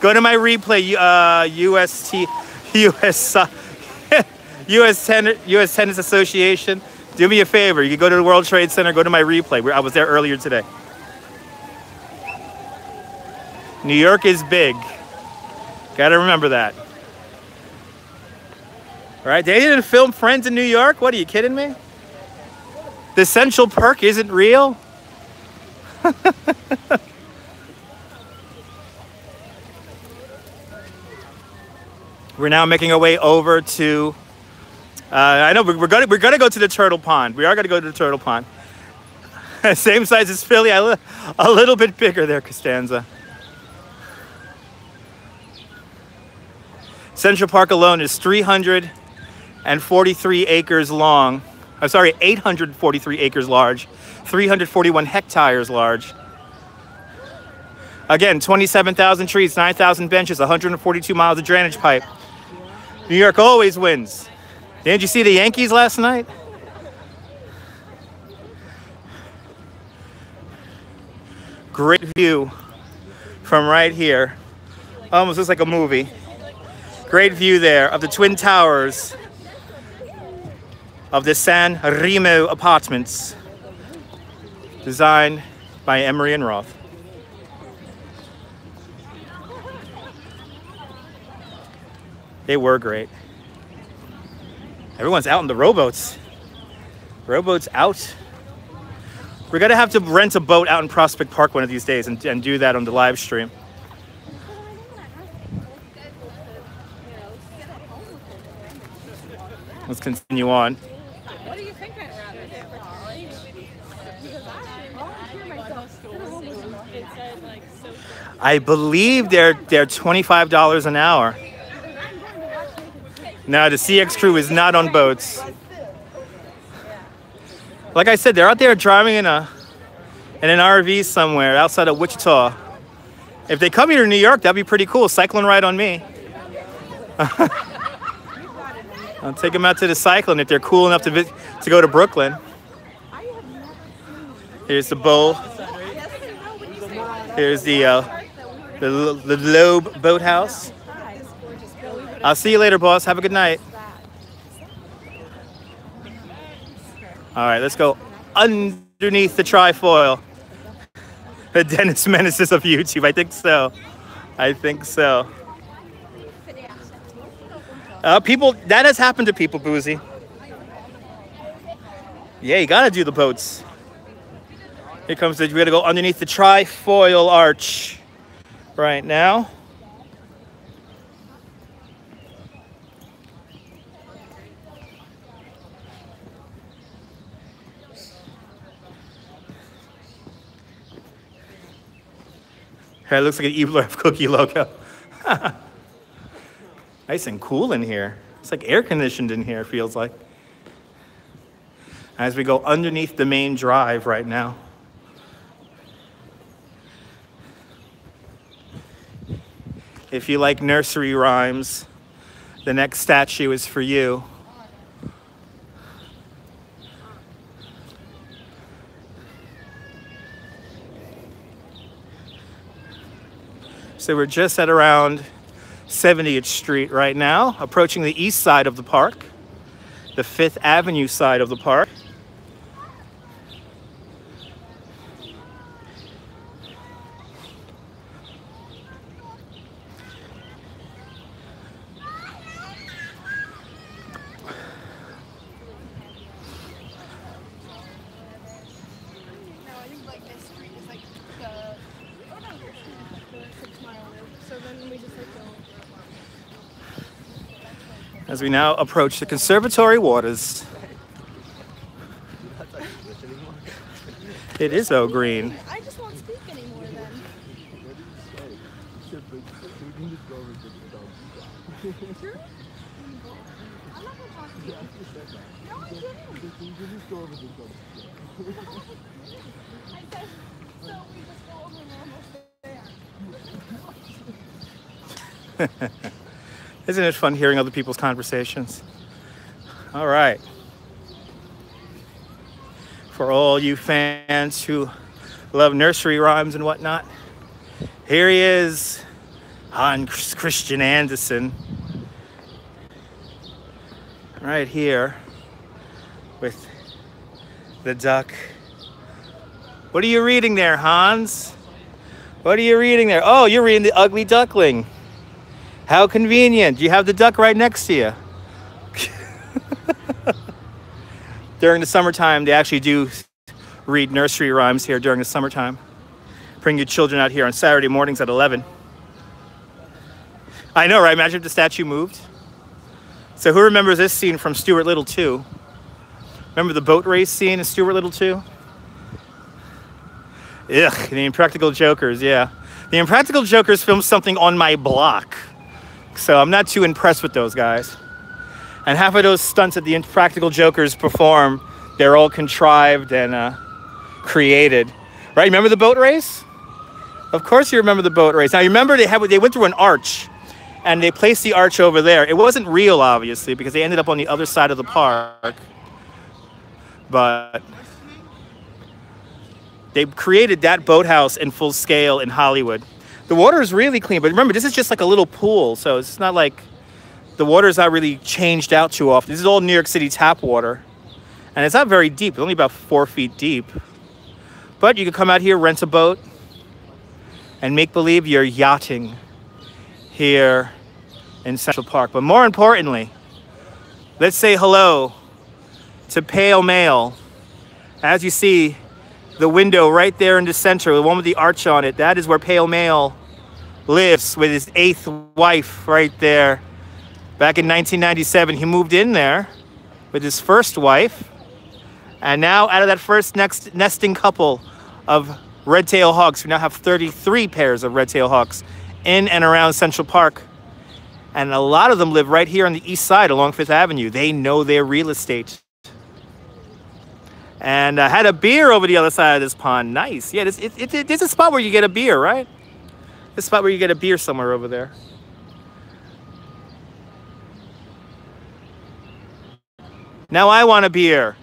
Go to my replay, US Tennis Association. Do me a favor. You can go to the World Trade Center, go to my replay. I was there earlier today. New York is big. Gotta remember that. All right, they didn't film Friends in New York? What, are you kidding me? The Central Perk isn't real? We're now making our way over to, I know we're gonna go to the Turtle Pond. We are gonna go to the Turtle Pond. Same size as Philly, a little bit bigger there, Costanza. Central Park alone is 343 acres long. I'm sorry, 843 acres large, 341 hectares large. Again, 27,000 trees, 9,000 benches, 142 miles of drainage pipe. New York always wins. Didn't you see the Yankees last night? Great view from right here. Almost looks like a movie. Great view there of the Twin Towers of the San Remo apartments, designed by Emery and Roth. They were great. Everyone's out in the rowboats. Rowboats out. We're gonna have to rent a boat out in Prospect Park one of these days and do that on the live stream. Let's continue on. What do you think I'd rather do? I believe they're $25 an hour. No, the CX crew is not on boats. Like I said, they're out there driving in an RV somewhere outside of Wichita. If they come here to New York, that'd be pretty cool. Cycling ride on me. I'll take them out to the cycling if they're cool enough to go to Brooklyn. Here's the bowl. Here's the Loeb Boathouse. I'll see you later, boss. Have a good night. All right, let's go underneath the trifoil. The Dennis Menaces of YouTube. I think so. I think so. People, that has happened to people, Boozy. Yeah, you gotta do the boats. Here comes we gotta go underneath the trifoil arch right now. It looks like an Evil Cookie logo. Nice and cool in here. It's like air conditioned in here, feels like. As we go underneath the main drive right now. If you like nursery rhymes, the next statue is for you. So we're just at around 70th Street right now, approaching the east side of the park, the 5th Avenue side of the park. As we now approach the conservatory waters. It is so green. I just won't speak anymore then. True? I'm not gonna talk to you. No, I didn't. I said, so we just go over and we're almost there. Isn't it fun hearing other people's conversations? All right. For all you fans who love nursery rhymes and whatnot, here he is, Hans Christian Andersen. Right here with the duck. What are you reading there, Hans? What are you reading there? Oh, you're reading The Ugly Duckling. How convenient. You have the duck right next to you. During the summertime, they actually do read nursery rhymes here during the summertime. Bring your children out here on Saturday mornings at 11. I know, right? Imagine if the statue moved. So who remembers this scene from Stuart Little 2? Remember the boat race scene in Stuart Little 2? Ugh, the Impractical Jokers, yeah. The Impractical Jokers filmed something on my block. So I'm not too impressed with those guys. And half of those stunts that the Impractical Jokers perform, they're all contrived and created. Right? Remember the boat race? Of course you remember the boat race. Now you remember they went through an arch, and they placed the arch over there. It wasn't real, obviously, because they ended up on the other side of the park. But they created that boathouse in full scale in Hollywood. The water is really clean, but remember, this is just like a little pool, so it's not like the water's not really changed out too often. This is all New York City tap water, and it's not very deep. It's only about 4 feet deep. But you can come out here, rent a boat, and make believe you're yachting here in Central Park. But more importantly, let's say hello to Pale Male. As you see, the window right there in the center, the one with the arch on it, that is where Pale Male lives with his 8th wife right there. Back in 1997, he moved in there with his first wife. And now out of that first nesting couple of red-tailed hawks, we now have 33 pairs of red-tailed hawks in and around Central Park. And a lot of them live right here on the east side along 5th Avenue. They know their real estate. And I had a beer over the other side of this pond. Nice. Yeah, there's a spot where you get a beer, right? There's a spot where you get a beer somewhere over there. Now I want a beer.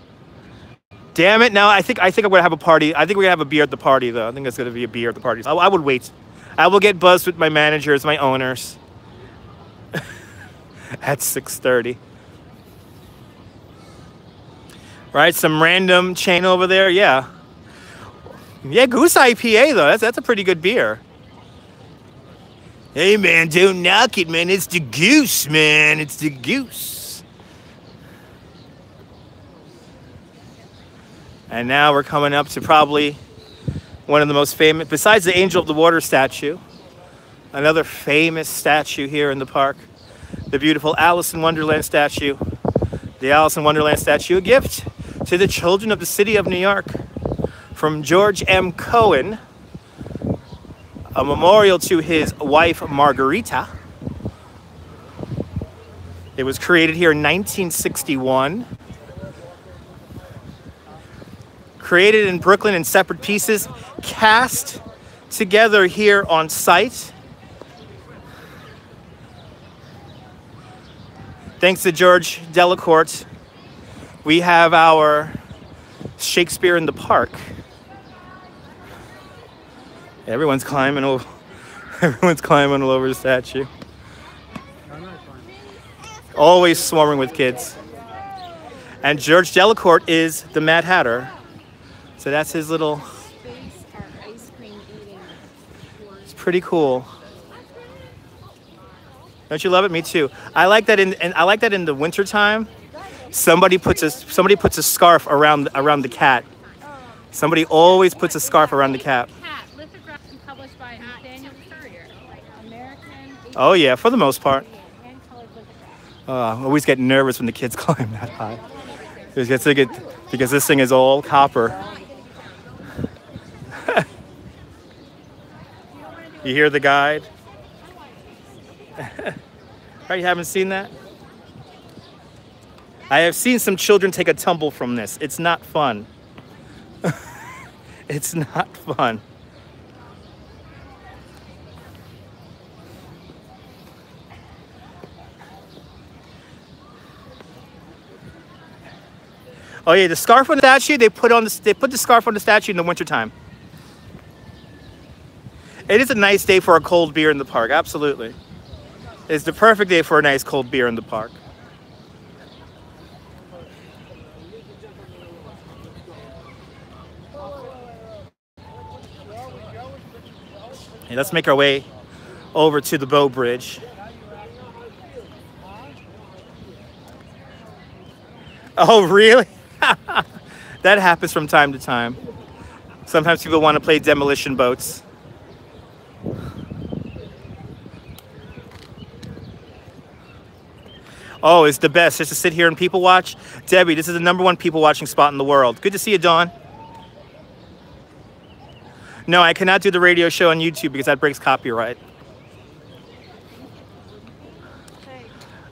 Damn it. Now I think I'm going to have a party. I think we're going to have a beer at the party, though. I think there's going to be a beer at the party. I would wait. I will get buzzed with my managers, my owners. At 6:30. Right, some random chain over there, yeah. Yeah, Goose IPA, though. That's a pretty good beer. Hey, man, don't knock it, man. It's the Goose, man. It's the Goose. And now we're coming up to probably one of the most famous, besides the Angel of the Water statue, another famous statue here in the park, the beautiful Alice in Wonderland statue. The Alice in Wonderland statue, a gift to the children of the city of New York from George M. Cohen, a memorial to his wife Margarita. It was created here in 1961. Created in Brooklyn in separate pieces, cast together here on site. Thanks to George Delacorte, we have our Shakespeare in the Park. Everyone's climbing over. Everyone's climbing all over the statue. Always swarming with kids. And George Delacorte is the Mad Hatter. So that's his little. It's pretty cool. Don't you love it? Me too. I like that in the wintertime. Somebody puts a scarf around the cat. Somebody always puts a scarf around the cat. Oh yeah, for the most part. I always get nervous when the kids climb that high. Because this thing is all copper. You hear the guide? Right, you haven't seen that? I have seen some children take a tumble from this. It's not fun. It's not fun. Oh yeah, the scarf on the statue, they put the scarf on the statue in the wintertime. It is a nice day for a cold beer in the park, absolutely. It's the perfect day for a nice cold beer in the park. Okay, let's make our way over to the Bow Bridge. Oh, really? That happens from time to time. Sometimes people want to play demolition boats. Oh, it's the best just to sit here and people watch. Debbie, this is the #1 people watching spot in the world. Good to see you, Dawn. No, I cannot do the radio show on YouTube because that breaks copyright.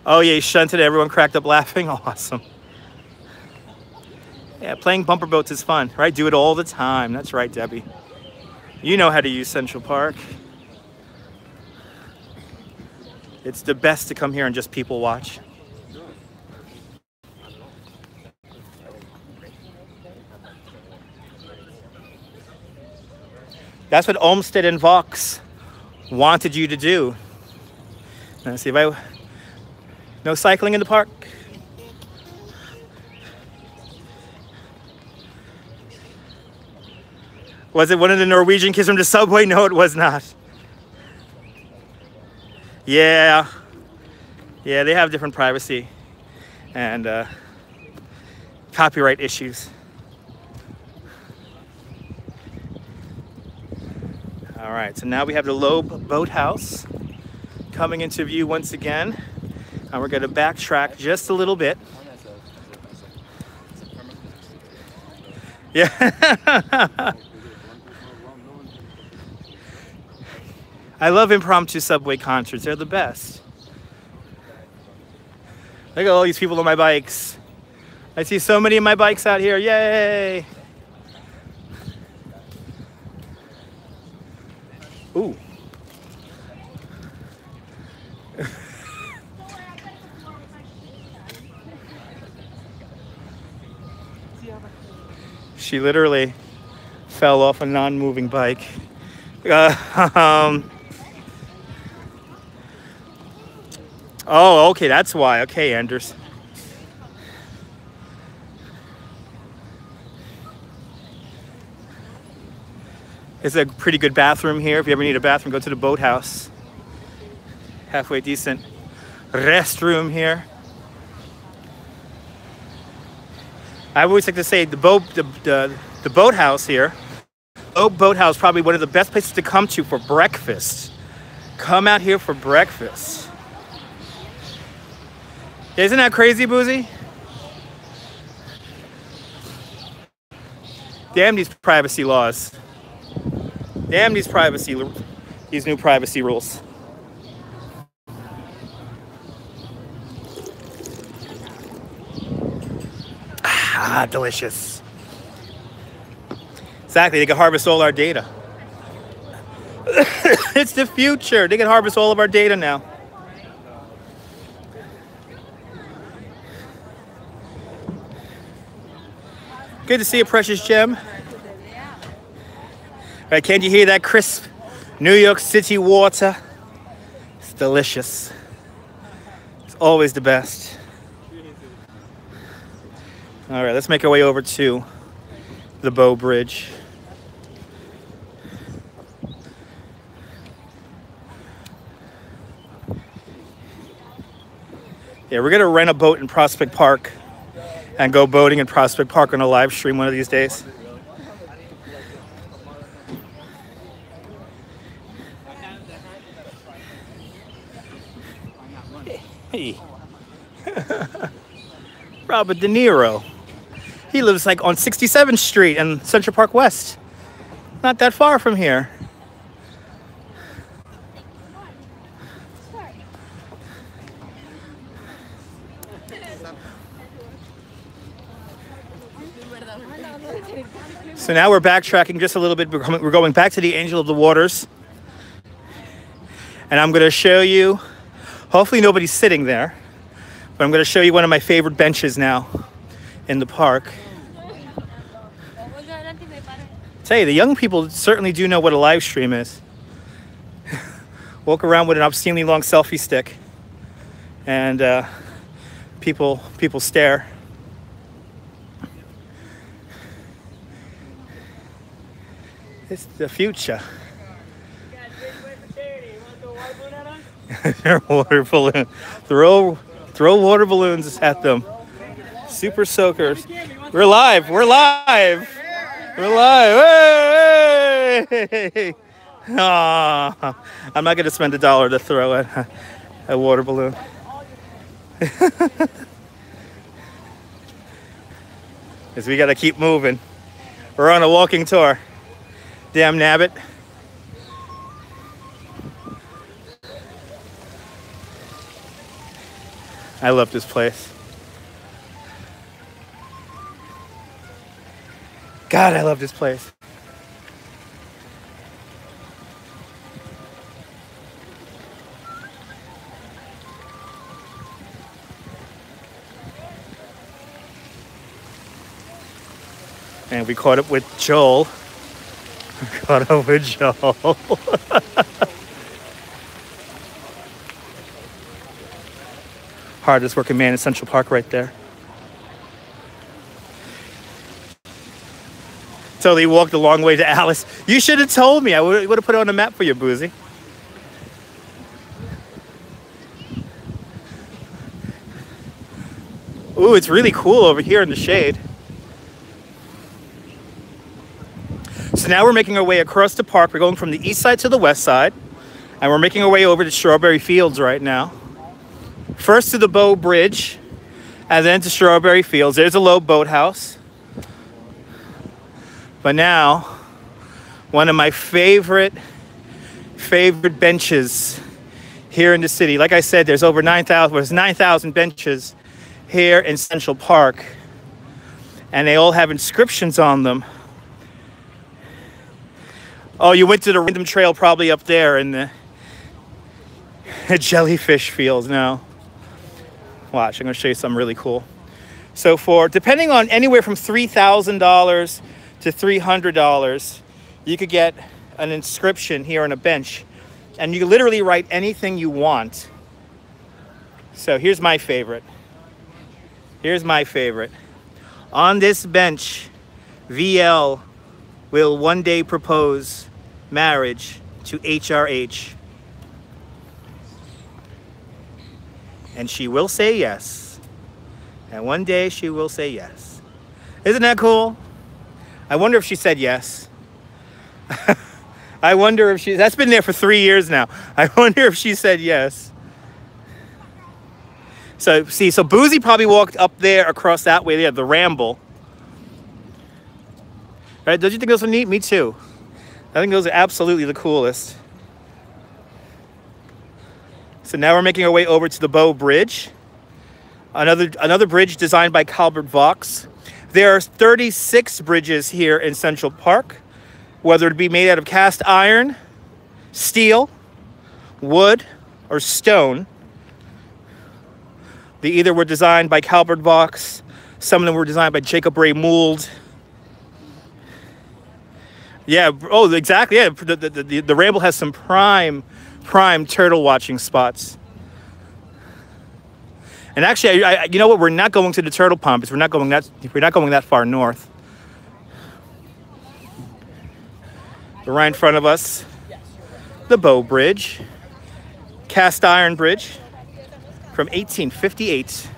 Oh yeah, he shunted, everyone cracked up laughing. Awesome. Yeah, playing bumper boats is fun, right? Do it all the time. That's right, Debbie. You know how to use Central Park. It's the best to come here and just people watch. That's what Olmsted and Vaux wanted you to do. Let's see if no cycling in the park. Was it one of the Norwegian kids from the subway? No, it was not. Yeah. Yeah, they have different privacy and copyright issues. All right, so now we have the Loeb Boathouse coming into view once again. And we're gonna backtrack just a little bit. Yeah. I love impromptu subway concerts. They're the best. Look at all these people on my bikes. I see so many of my bikes out here. Yay! Ooh. She literally fell off a non-moving bike. Oh, okay, that's why. Okay, Anders. It's a pretty good bathroom here. If you ever need a bathroom, go to the boathouse. Halfway decent restroom here. I always like to say the boathouse here. Oak Boathouse, probably one of the best places to come to for breakfast. Come out here for breakfast. Isn't that crazy, Boozy? Damn these privacy laws. Damn these new privacy rules. Ah, delicious. Exactly, they can harvest all our data. It's the future. They can harvest all of our data now. Good to see you, precious gem. All right, can't you hear that crisp New York City water? It's delicious. It's always the best. All right, let's make our way over to the Bow Bridge. Yeah, we're gonna rent a boat in Prospect Park and go boating in Prospect Park on a live stream one of these days. Hey. Robert De Niro. He lives like on 67th Street and Central Park West. Not that far from here. So now we're backtracking just a little bit. We're going back to the Angel of the Waters. And I'm going to show you, hopefully nobody's sitting there, but I'm going to show you one of my favorite benches now in the park. Tell you, the young people certainly do know what a live stream is. Walk around with an obscenely long selfie stick and people stare. It's the future. They're water balloon. Throw water balloons at them. Super soakers. We're live. We're live. We're live. Hey! Aww. I'm not gonna spend $1 to throw at a water balloon. Because we gotta keep moving. We're on a walking tour. Damn nabbit. I love this place. God, I love this place. And we caught up with Joel. Caught up with Joel. Hardest working man in Central Park right there. So they walked a long way to Alice. You should have told me. I would have put it on the map for you, Boozy. Ooh, it's really cool over here in the shade. So now we're making our way across the park. We're going from the east side to the west side. And we're making our way over to Strawberry Fields right now. First to the Bow Bridge, and then to Strawberry Fields. There's a low boathouse. But now, one of my favorite benches here in the city. Like I said, there's over 9,000 benches here in Central Park. And they all have inscriptions on them. Oh, you went to the random trail probably up there in the jellyfish fields. No. Watch, I'm going to show you something really cool. So depending on anywhere from $3,000 to $300, you could get an inscription here on a bench. And you can literally write anything you want. So here's my favorite. Here's my favorite. On this bench, VL will one day propose marriage to HRH. And she will say yes. And one day she will say yes. Isn't that cool? I wonder if she said yes. I wonder if that's been there for 3 years now. I wonder if she said yes. So Boozy probably walked up there across that way there, the Ramble. Right? Don't you think those are neat? Me too. I think those are absolutely the coolest. So now we're making our way over to the Bow Bridge. Another bridge designed by Calvert Vaux. There are 36 bridges here in Central Park, whether it be made out of cast iron, steel, wood, or stone. They either were designed by Calvert Vaux, some of them were designed by Jacob Ray Mould. Yeah, oh, exactly, yeah. The Ramble has some prime turtle watching spots. And actually, you know what? We're not going to the turtle pond because we're not going that far north. But right in front of us, the Bow Bridge, cast iron bridge from 1858.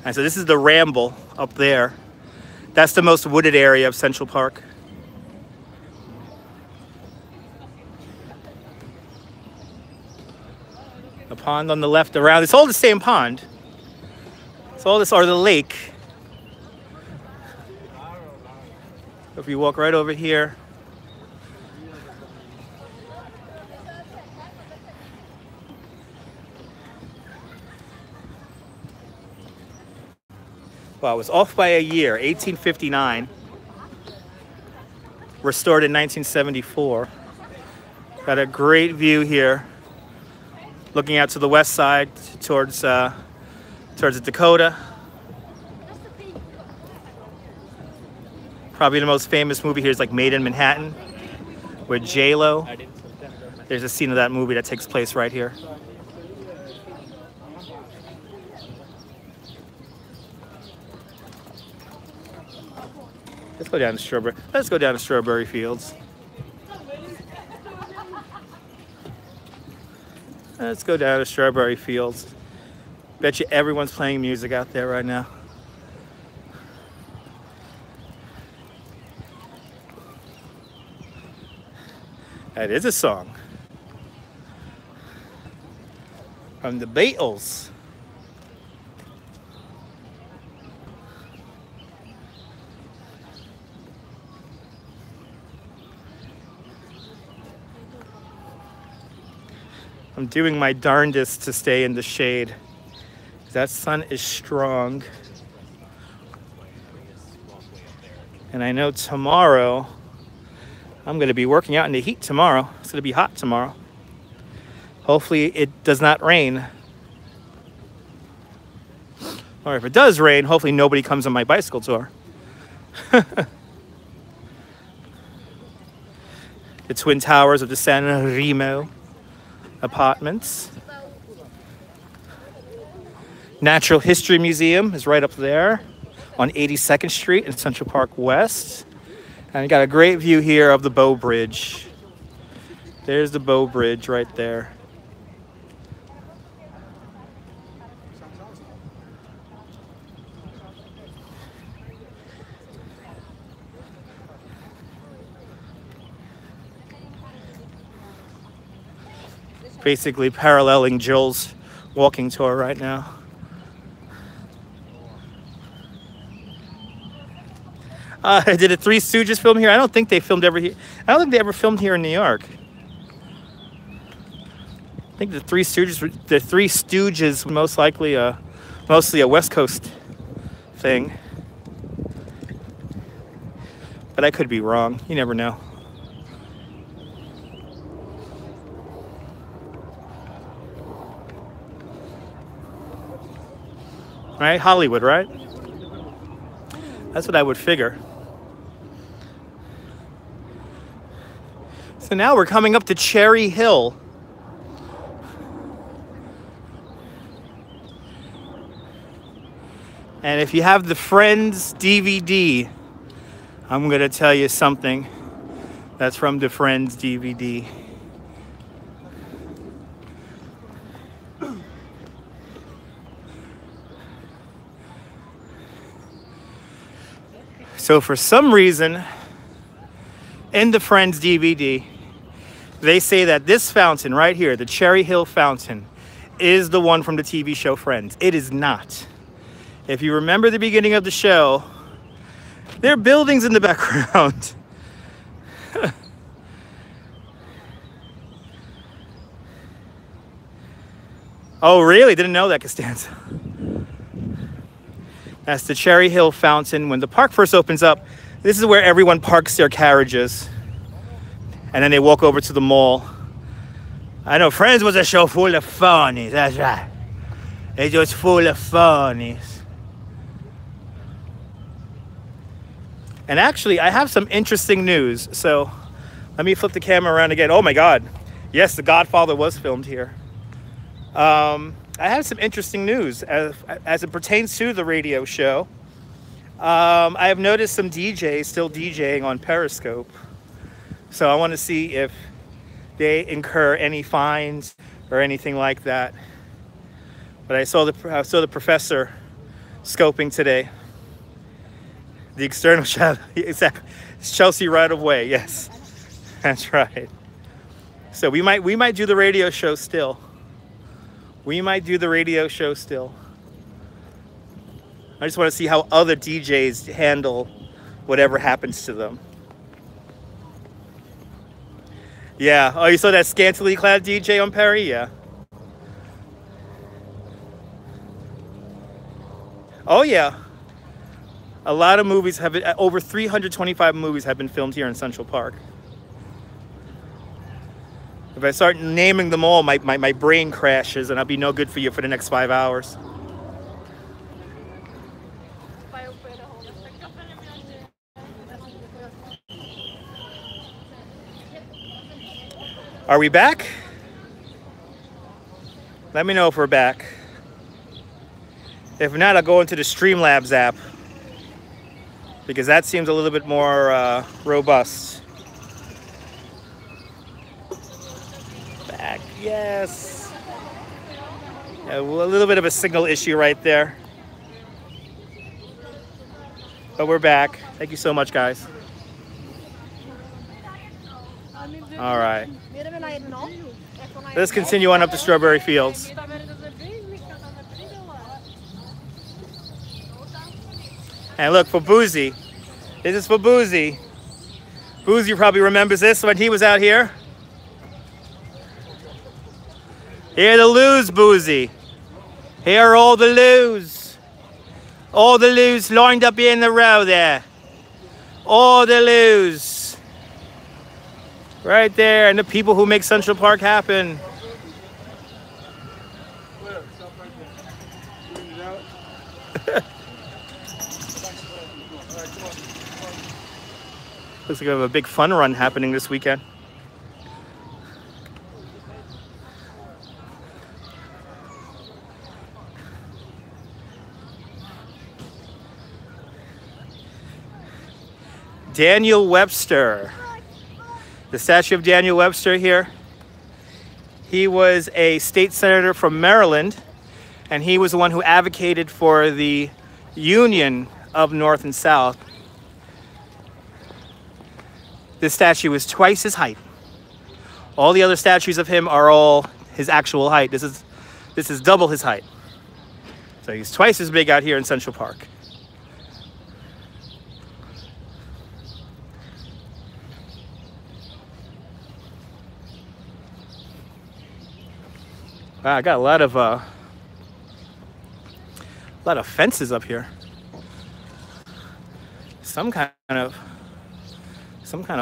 And so this is the Ramble up there. That's the most wooded area of Central Park. The pond on the left around, it's all the same pond. It's all this, or the lake. If you walk right over here, well, it was off by a year, 1859. Restored in 1974. Got a great view here. Looking out to the west side towards the Dakota. Probably the most famous movie here is like Made in Manhattan with J-Lo. There's a scene of that movie that takes place right here. Let's go down to Strawberry Fields. Let's go down to Strawberry Fields. Bet you everyone's playing music out there right now. That is a song from the Beatles. I'm doing my darndest to stay in the shade. That sun is strong. And I know tomorrow, I'm going to be working out in the heat tomorrow. It's going to be hot tomorrow. Hopefully it does not rain. Or if it does rain, hopefully nobody comes on my bicycle tour. The Twin Towers of the San Remo apartments. Natural History Museum is right up there on 82nd Street in Central Park West. And you got a great view here of the Bow Bridge. There's the Bow Bridge right there. Basically paralleling Joel's walking tour right now. Did a Three Stooges film here? I don't think they filmed ever here. I don't think they ever filmed here in New York. I think the Three Stooges were most likely mostly a West Coast thing. But I could be wrong. You never know. Right? Hollywood, right? That's what I would figure. So now we're coming up to Cherry Hill. And if you have the Friends DVD, I'm going to tell you something that's from the Friends DVD. So for some reason, in the Friends DVD, they say that this fountain right here, the Cherry Hill fountain, is the one from the TV show Friends. It is not. If you remember the beginning of the show, there are buildings in the background. Oh, really? Didn't know that, Costanza. That's the Cherry Hill fountain. When the park first opens up, this is where everyone parks their carriages. And then they walk over to the mall. I know Friends was a show full of funnies, that's right. It was full of funnies. And actually, I have some interesting news. So let me flip the camera around again. Oh my God. Yes, The Godfather was filmed here. I have some interesting news as it pertains to the radio show. I have noticed some DJs still DJing on Periscope. So I want to see if they incur any fines or anything like that. But I saw the professor scoping today. The external shadow, exactly. It's Chelsea right of way, yes. That's right. So we might do the radio show still. We might do the radio show still. I just want to see how other DJs handle whatever happens to them. Yeah. Oh, you saw that scantily clad DJ on Perry? Yeah. Oh, yeah. A lot of movies have been, over 325 movies have been filmed here in Central Park. If I start naming them all, my brain crashes and I'll be no good for you for the next 5 hours. Are we back? Let me know if we're back. If not, I'll go into the Streamlabs app because that seems a little bit more robust. Back, yes. Yeah, well, a little bit of a signal issue right there. But we're back. Thank you so much, guys. All right. Let's continue on up the strawberry fields. And look, for Boozy. This is for Boozy. Boozy probably remembers this when he was out here. Here are the loos, Boozy. Here are all the loos. All the loos lined up in the row there. All the loos. Right there, and the people who make Central Park happen. Looks like we have a big fun run happening this weekend. Daniel Webster. The statue of Daniel Webster here. He was a state senator from Maryland, and he was the one who advocated for the union of North and South. This statue is twice his height. All the other statues of him are all his actual height. This is double his height. So he's twice as big out here in Central Park. Wow, I got a lot of fences up here. Some kind of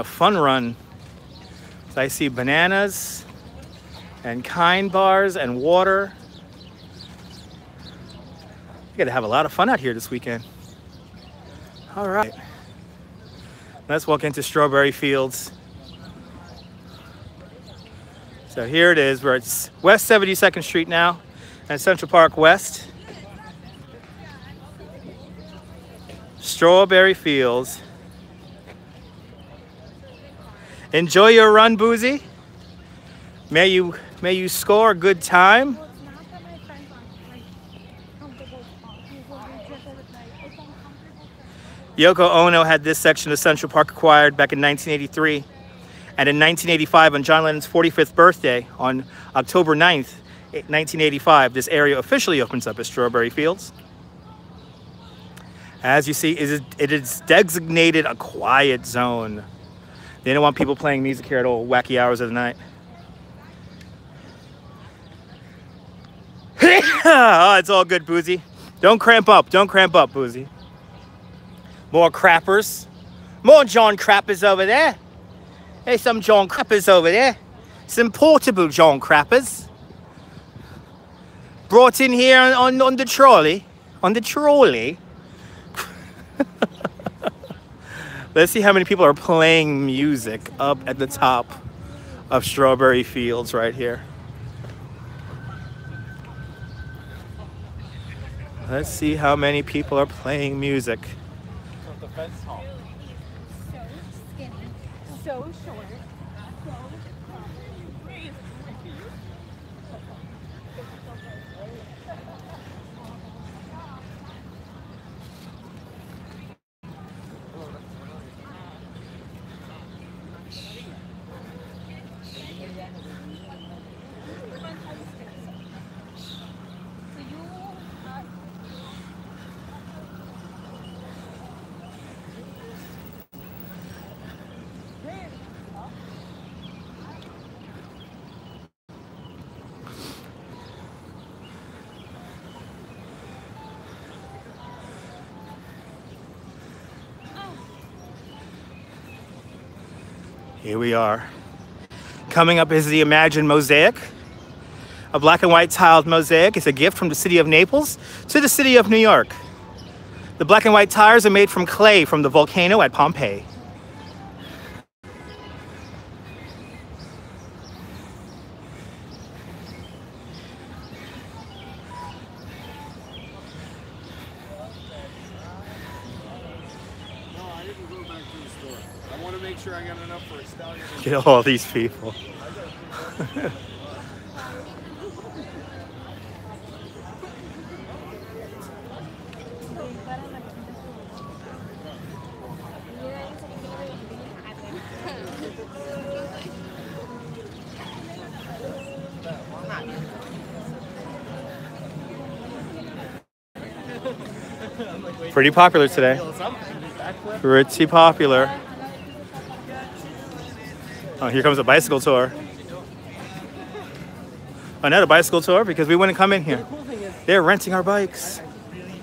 fun run. So I see bananas and kind bars and water. You gotta have a lot of fun out here this weekend. All right, let's walk into Strawberry Fields. So here it is, where it's West 72nd Street now, and Central Park West. Strawberry Fields. Enjoy your run, Boozy. May you score a good time. Yoko Ono had this section of Central Park acquired back in 1983. And in 1985, on John Lennon's 45th birthday, on October 9th, 1985, this area officially opens up as Strawberry Fields. As you see, it is designated a quiet zone. They don't want people playing music here at all wacky hours of the night. Oh, it's all good, Boozy. Don't cramp up, Boozy. More crappers. More John Crappers over there. There's some John Crappers over there. Some portable John Crappers. Brought in here on the trolley. On the trolley. Let's see how many people are playing music up at the top of Strawberry Fields right here. Let's see how many people are playing music. So skinny, so short, Here we are. Coming up is the Imagine Mosaic. A black and white tiled mosaic is a gift from the city of Naples to the city of New York. The black and white tiles are made from clay from the volcano at Pompeii. Look at all these people. Pretty popular today. Pretty popular. Oh, here comes a bicycle tour. Another bicycle tour because we wouldn't come in here. The cool thing is, They're renting our bikes. I really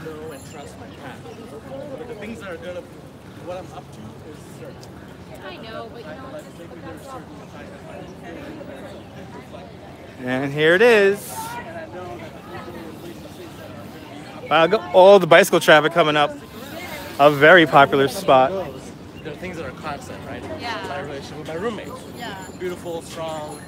know and trust my path. But the things that are gonna, what I'm up to is certain. I know, but you know, Maybe there's certain And here it is. and I know that Wow, all the bicycle traffic coming up. A very popular spot. there are things that are constant, right? Yeah. My relationship with my roommates. yeah. Beautiful, strong.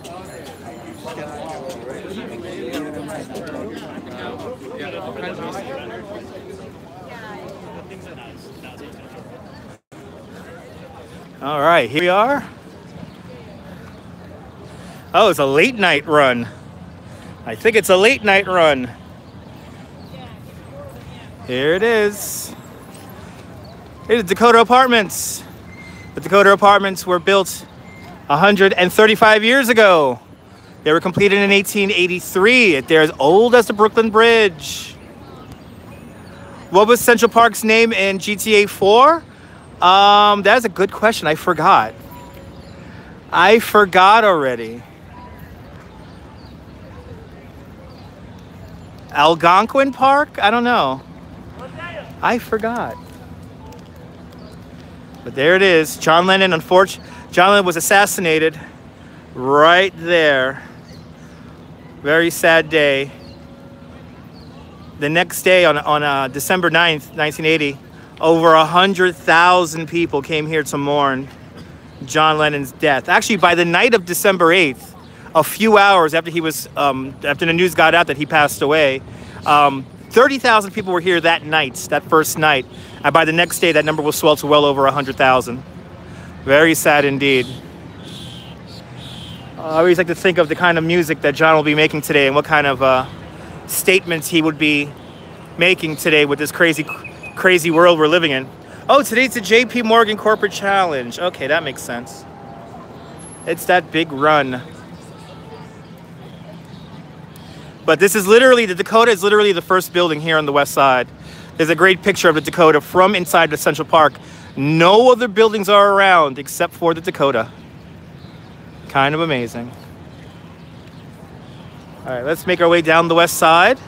All right, here we are. Oh, it's a late night run. I think it's a late night run. Here it is. Here's Dakota Apartments. The Dakota Apartments were built 135 years ago. They were completed in 1883. They're as old as the Brooklyn Bridge. What was Central Park's name in GTA 4? That's a good question. I forgot. I forgot already. Algonquin Park? I don't know. I forgot. But there it is. John Lennon, John Lennon was assassinated right there. Very sad day. The next day on December 9th, 1980, over 100,000 people came here to mourn John Lennon's death. Actually, by the night of December 8th, a few hours after after the news got out that he passed away, 30,000 people were here that night, that first night. And by the next day, that number was swelled to well over 100,000. Very sad indeed. I always like to think of the kind of music that John will be making today and what kind of statements he would be making today with this crazy world we're living in. Oh, today's the JP Morgan Corporate Challenge. Okay, that makes sense. It's that big run. But this is literally, the Dakota is literally the first building here on the west side. There's a great picture of the Dakota from inside the Central Park. No other buildings are around except for the Dakota. Kind of amazing. All right, let's make our way down the west side.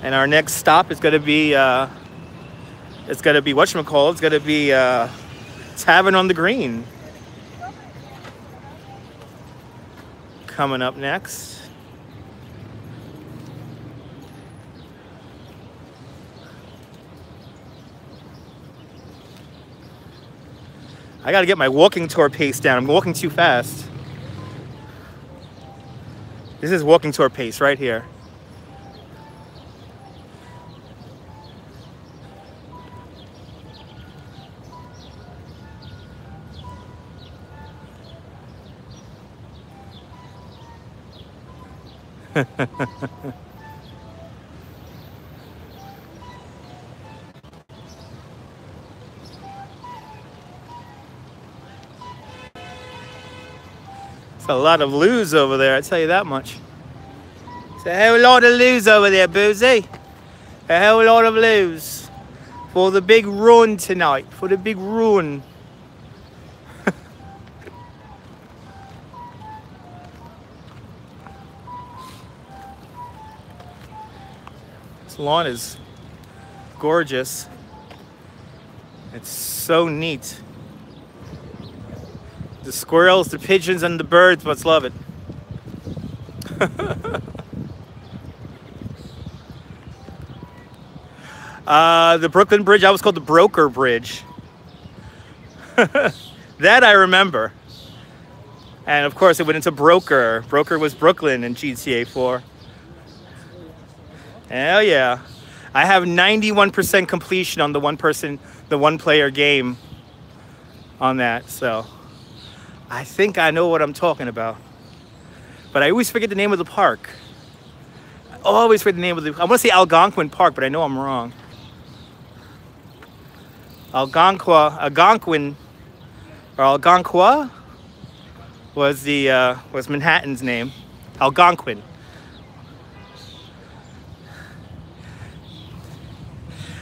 And our next stop is going to be, whatchamacallit, it's going to be Tavern on the Green. Coming up next. I got to get my walking tour pace down. I'm walking too fast. This is walking tour pace right here. It's a lot of loos over there, I tell you that much. It's a hell of a lot of loos over there, Boozy. A hell of a lot of loos. For the big run tonight. For the big run. This lawn is gorgeous. It's so neat. The squirrels, the pigeons, and the birds must love it. The Brooklyn Bridge, that was called the Broker Bridge. That I remember. And of course it went into Broker. Broker was Brooklyn in GTA 4. Hell yeah. I have 91% completion on the one player game on that, so I think I know what I'm talking about. But I always forget the name of the park. I always forget the name of I want to say Algonquin Park, but I know I'm wrong. Algonquin, or Algonquin was was Manhattan's name. Algonquin.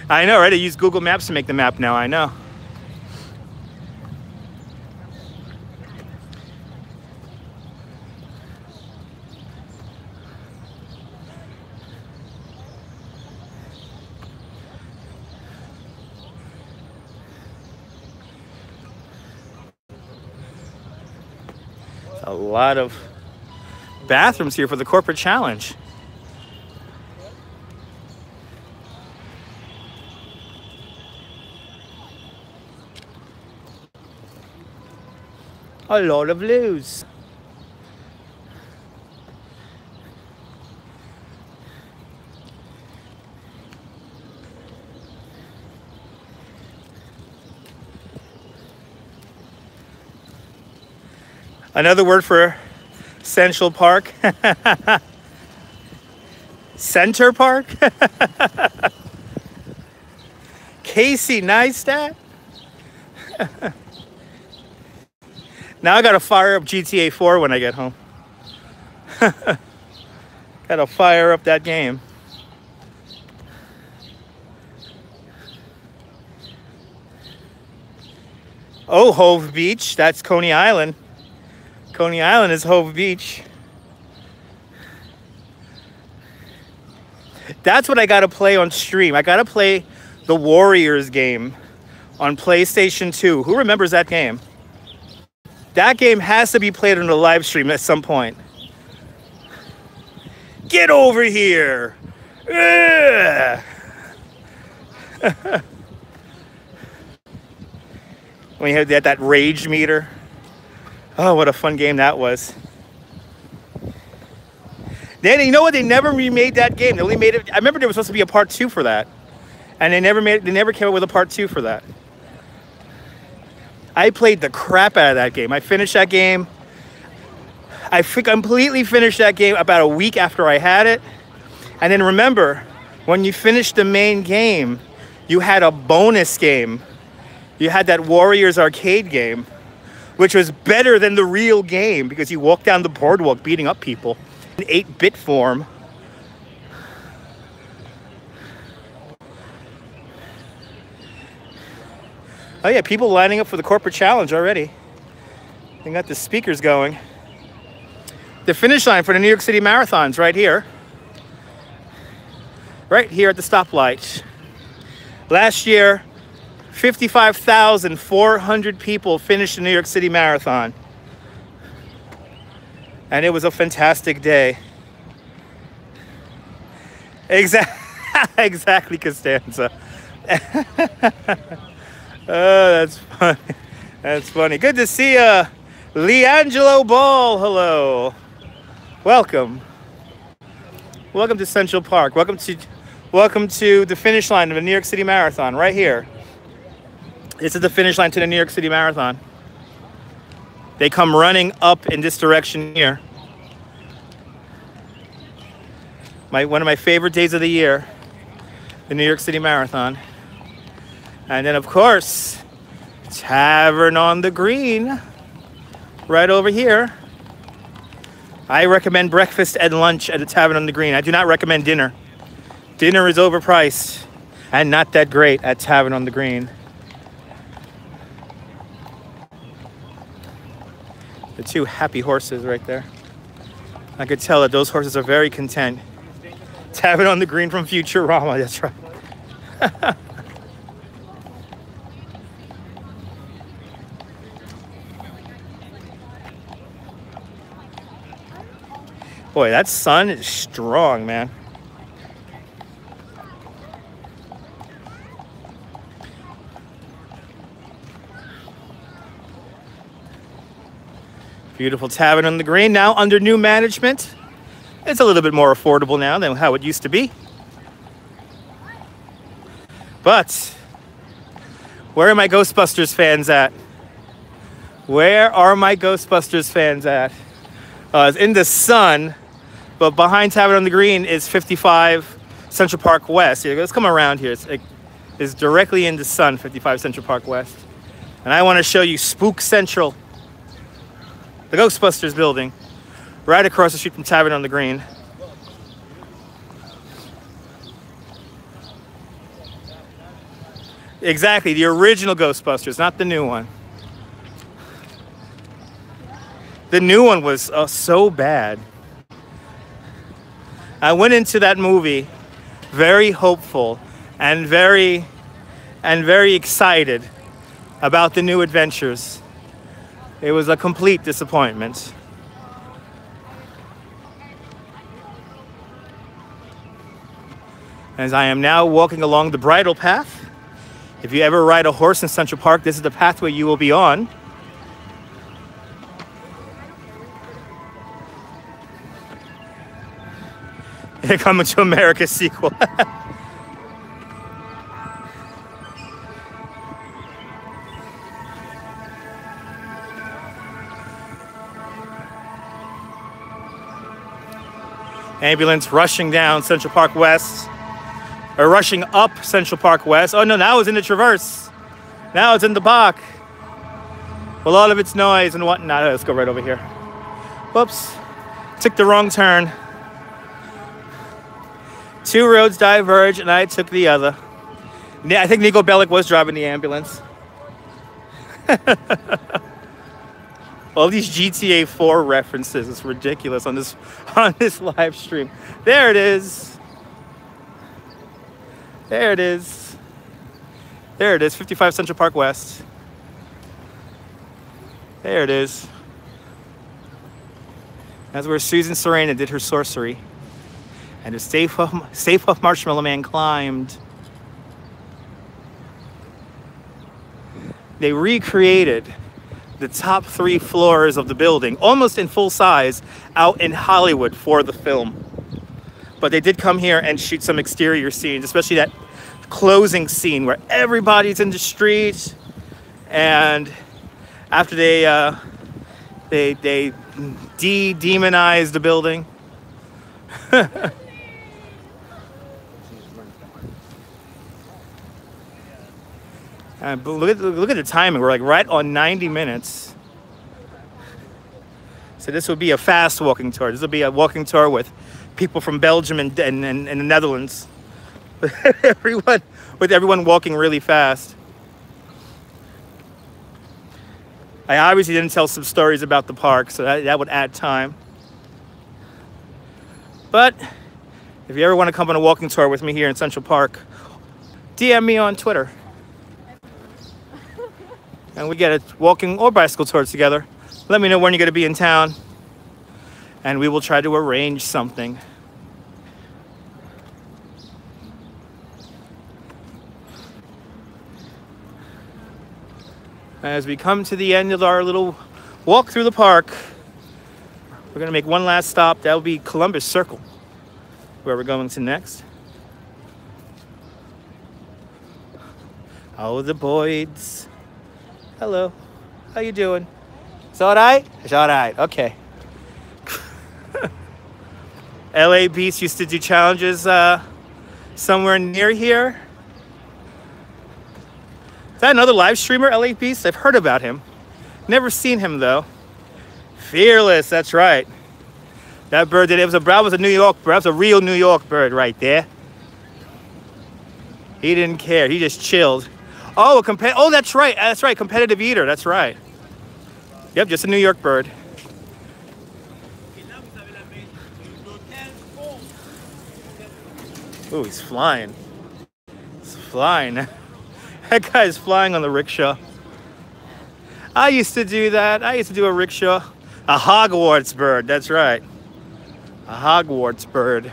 I know, right? I use Google Maps to make the map now, I know. A lot of bathrooms here for the corporate challenge. A lot of loos. Another word for Central Park. Center Park. Casey Neistat. Now I gotta fire up GTA 4 when I get home. Gotta fire up that game. Oh, Hove Beach. That's Coney Island. Coney Island is Hove Beach. That's what I gotta play on stream. I gotta play the Warriors game on PlayStation 2. Who remembers that game? That game has to be played on the live stream at some point. Get over here! When you had that rage meter. Oh, what a fun game that was. Then, you know what? They never remade that game. They only made it. I remember there was supposed to be a part 2 for that. And they never came up with a part 2 for that. I played the crap out of that game. I finished that game. I completely finished that game about a week after I had it. And then remember, when you finished the main game, you had a bonus game. You had that Warriors arcade game, which was better than the real game because you walk down the boardwalk beating up people in 8-bit form. Oh yeah, people lining up for the corporate challenge already. They got the speakers going. The finish line for the New York City Marathon's right here. Right here at the stoplight. Last year, 55,400 people finished the New York City Marathon. And it was a fantastic day. Exactly, Costanza. Oh, that's funny. That's funny. Good to see Leangelo Ball. Hello. Welcome. Welcome to Central Park. Welcome to the finish line of the New York City Marathon right here. This is the finish line to the New York City Marathon. They come running up in this direction here. One of my favorite days of the year, the New York City Marathon. And then, of course, Tavern on the Green, right over here. I recommend breakfast and lunch at the Tavern on the Green. I do not recommend dinner. Dinner is overpriced and not that great at Tavern on the Green. The two happy horses right there. I could tell that those horses are very content. Tavern on the Green from Futurama, that's right. Boy, that sun is strong, man. Beautiful Tavern on the Green, now under new management. It's a little bit more affordable now than how it used to be. But, where are my Ghostbusters fans at? Where are my Ghostbusters fans at? It's in the sun. But behind Tavern on the Green is 55 Central Park West. Here, let's come around here. It's directly in the sun, 55 Central Park West. And I want to show you Spook Central, the Ghostbusters building, right across the street from Tavern on the Green. Exactly, the original Ghostbusters, not the new one. The new one was so bad. I went into that movie very hopeful and very excited about the new adventures. It was a complete disappointment. As I am now walking along the bridle path. If you ever ride a horse in Central Park, this is the pathway you will be on. A Coming to America sequel. Ambulance rushing down Central Park West, or rushing up Central Park West. Oh no, now it's in the Traverse. Now it's in the park. Well, all of its noise and whatnot. Let's go right over here. Whoops, took the wrong turn. Two roads diverged and I took the other. I think Nico Bellic was driving the ambulance. All these GTA 4 references, it's ridiculous on this live stream. There it is. There it is. There it is, 55 Central Park West. There it is. That's where Susan Sarandon did her sorcery. And the Safe Huff Marshmallow Man climbed. They recreated the top 3 floors of the building, almost in full size, out in Hollywood for the film. But they did come here and shoot some exterior scenes, especially that closing scene where everybody's in the street, and after they demonized the building. But look at the timing. We're like right on 90 minutes. So this would be a fast walking tour. This will be a walking tour with people from Belgium and the Netherlands. with everyone walking really fast. I obviously didn't tell some stories about the park, so that would add time. But if you ever want to come on a walking tour with me here in Central Park, DM me on Twitter. And we get a walking or bicycle tour together. Let me know when you're going to be in town, and we will try to arrange something. As we come to the end of our little walk through the park, we're going to make one last stop. That will be Columbus Circle, where we're going to next. Oh, the Boyds. Hello, how you doing? It's all right? It's all right, okay. LA Beast used to do challenges somewhere near here. Is that another live streamer, LA Beast? I've heard about him. Never seen him though. Fearless, that's right. That bird that was a New York bird. That was a real New York bird right there. He didn't care, he just chilled. Oh, oh, that's right. That's right. Competitive eater. That's right. Yep, just a New York bird. Ooh, he's flying. He's flying. That guy's flying on the rickshaw. I used to do that. I used to do a rickshaw. A Hogwarts bird. That's right. A Hogwarts bird.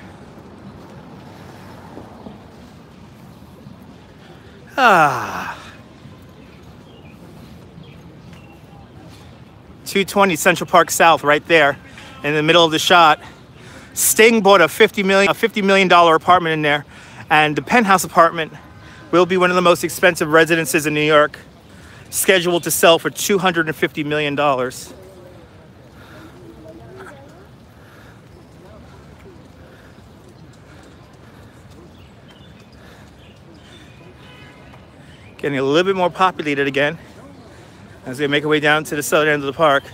Ah. 220 Central Park South, right there in the middle of the shot. Sting bought a $50 million apartment in there, and the penthouse apartment will be one of the most expensive residences in New York, scheduled to sell for $250 million. Getting a little bit more populated again as we make our way down to the southern end of the park.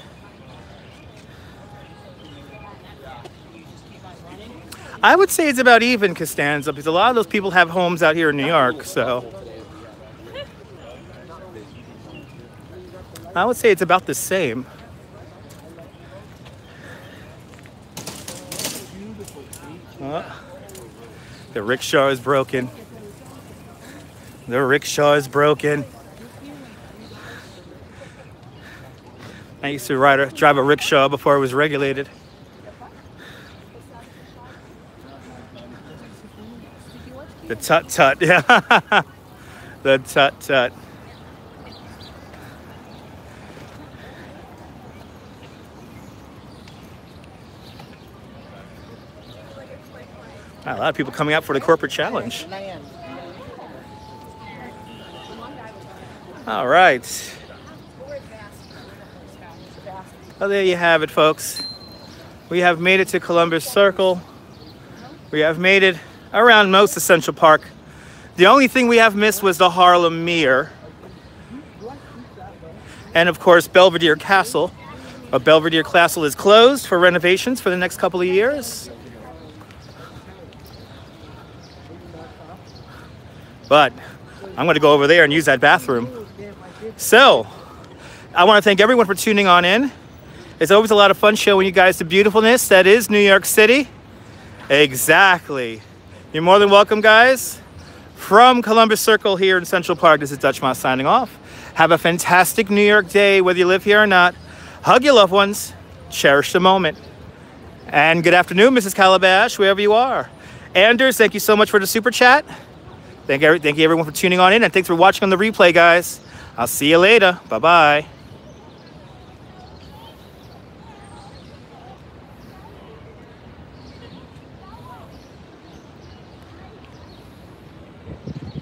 I would say it's about even, Costanza, because a lot of those people have homes out here in New York, so I would say it's about the same. The rickshaw is broken. The rickshaw is broken. I used to drive a rickshaw before it was regulated. The tut-tut, yeah. The tut-tut. A lot of people coming out for the corporate challenge. All right. Well, there you have it, folks. We have made it to Columbus Circle. We have made it around most of Central Park. The only thing we have missed was the Harlem Mere. And of course, Belvedere Castle. But Belvedere Castle is closed for renovations for the next couple of years. But I'm going to go over there and use that bathroom. So, I want to thank everyone for tuning on in. It's always a lot of fun showing you guys the beautifulness that is New York City. Exactly. You're more than welcome, guys. From Columbus Circle here in Central Park, this is Dutch Moss signing off. Have a fantastic New York day, whether you live here or not. Hug your loved ones. Cherish the moment. And good afternoon, Mrs. Calabash, wherever you are. Anders, thank you so much for the super chat. Thank you everyone for tuning on in, and thanks for watching on the replay, guys. I'll see you later. Bye-bye.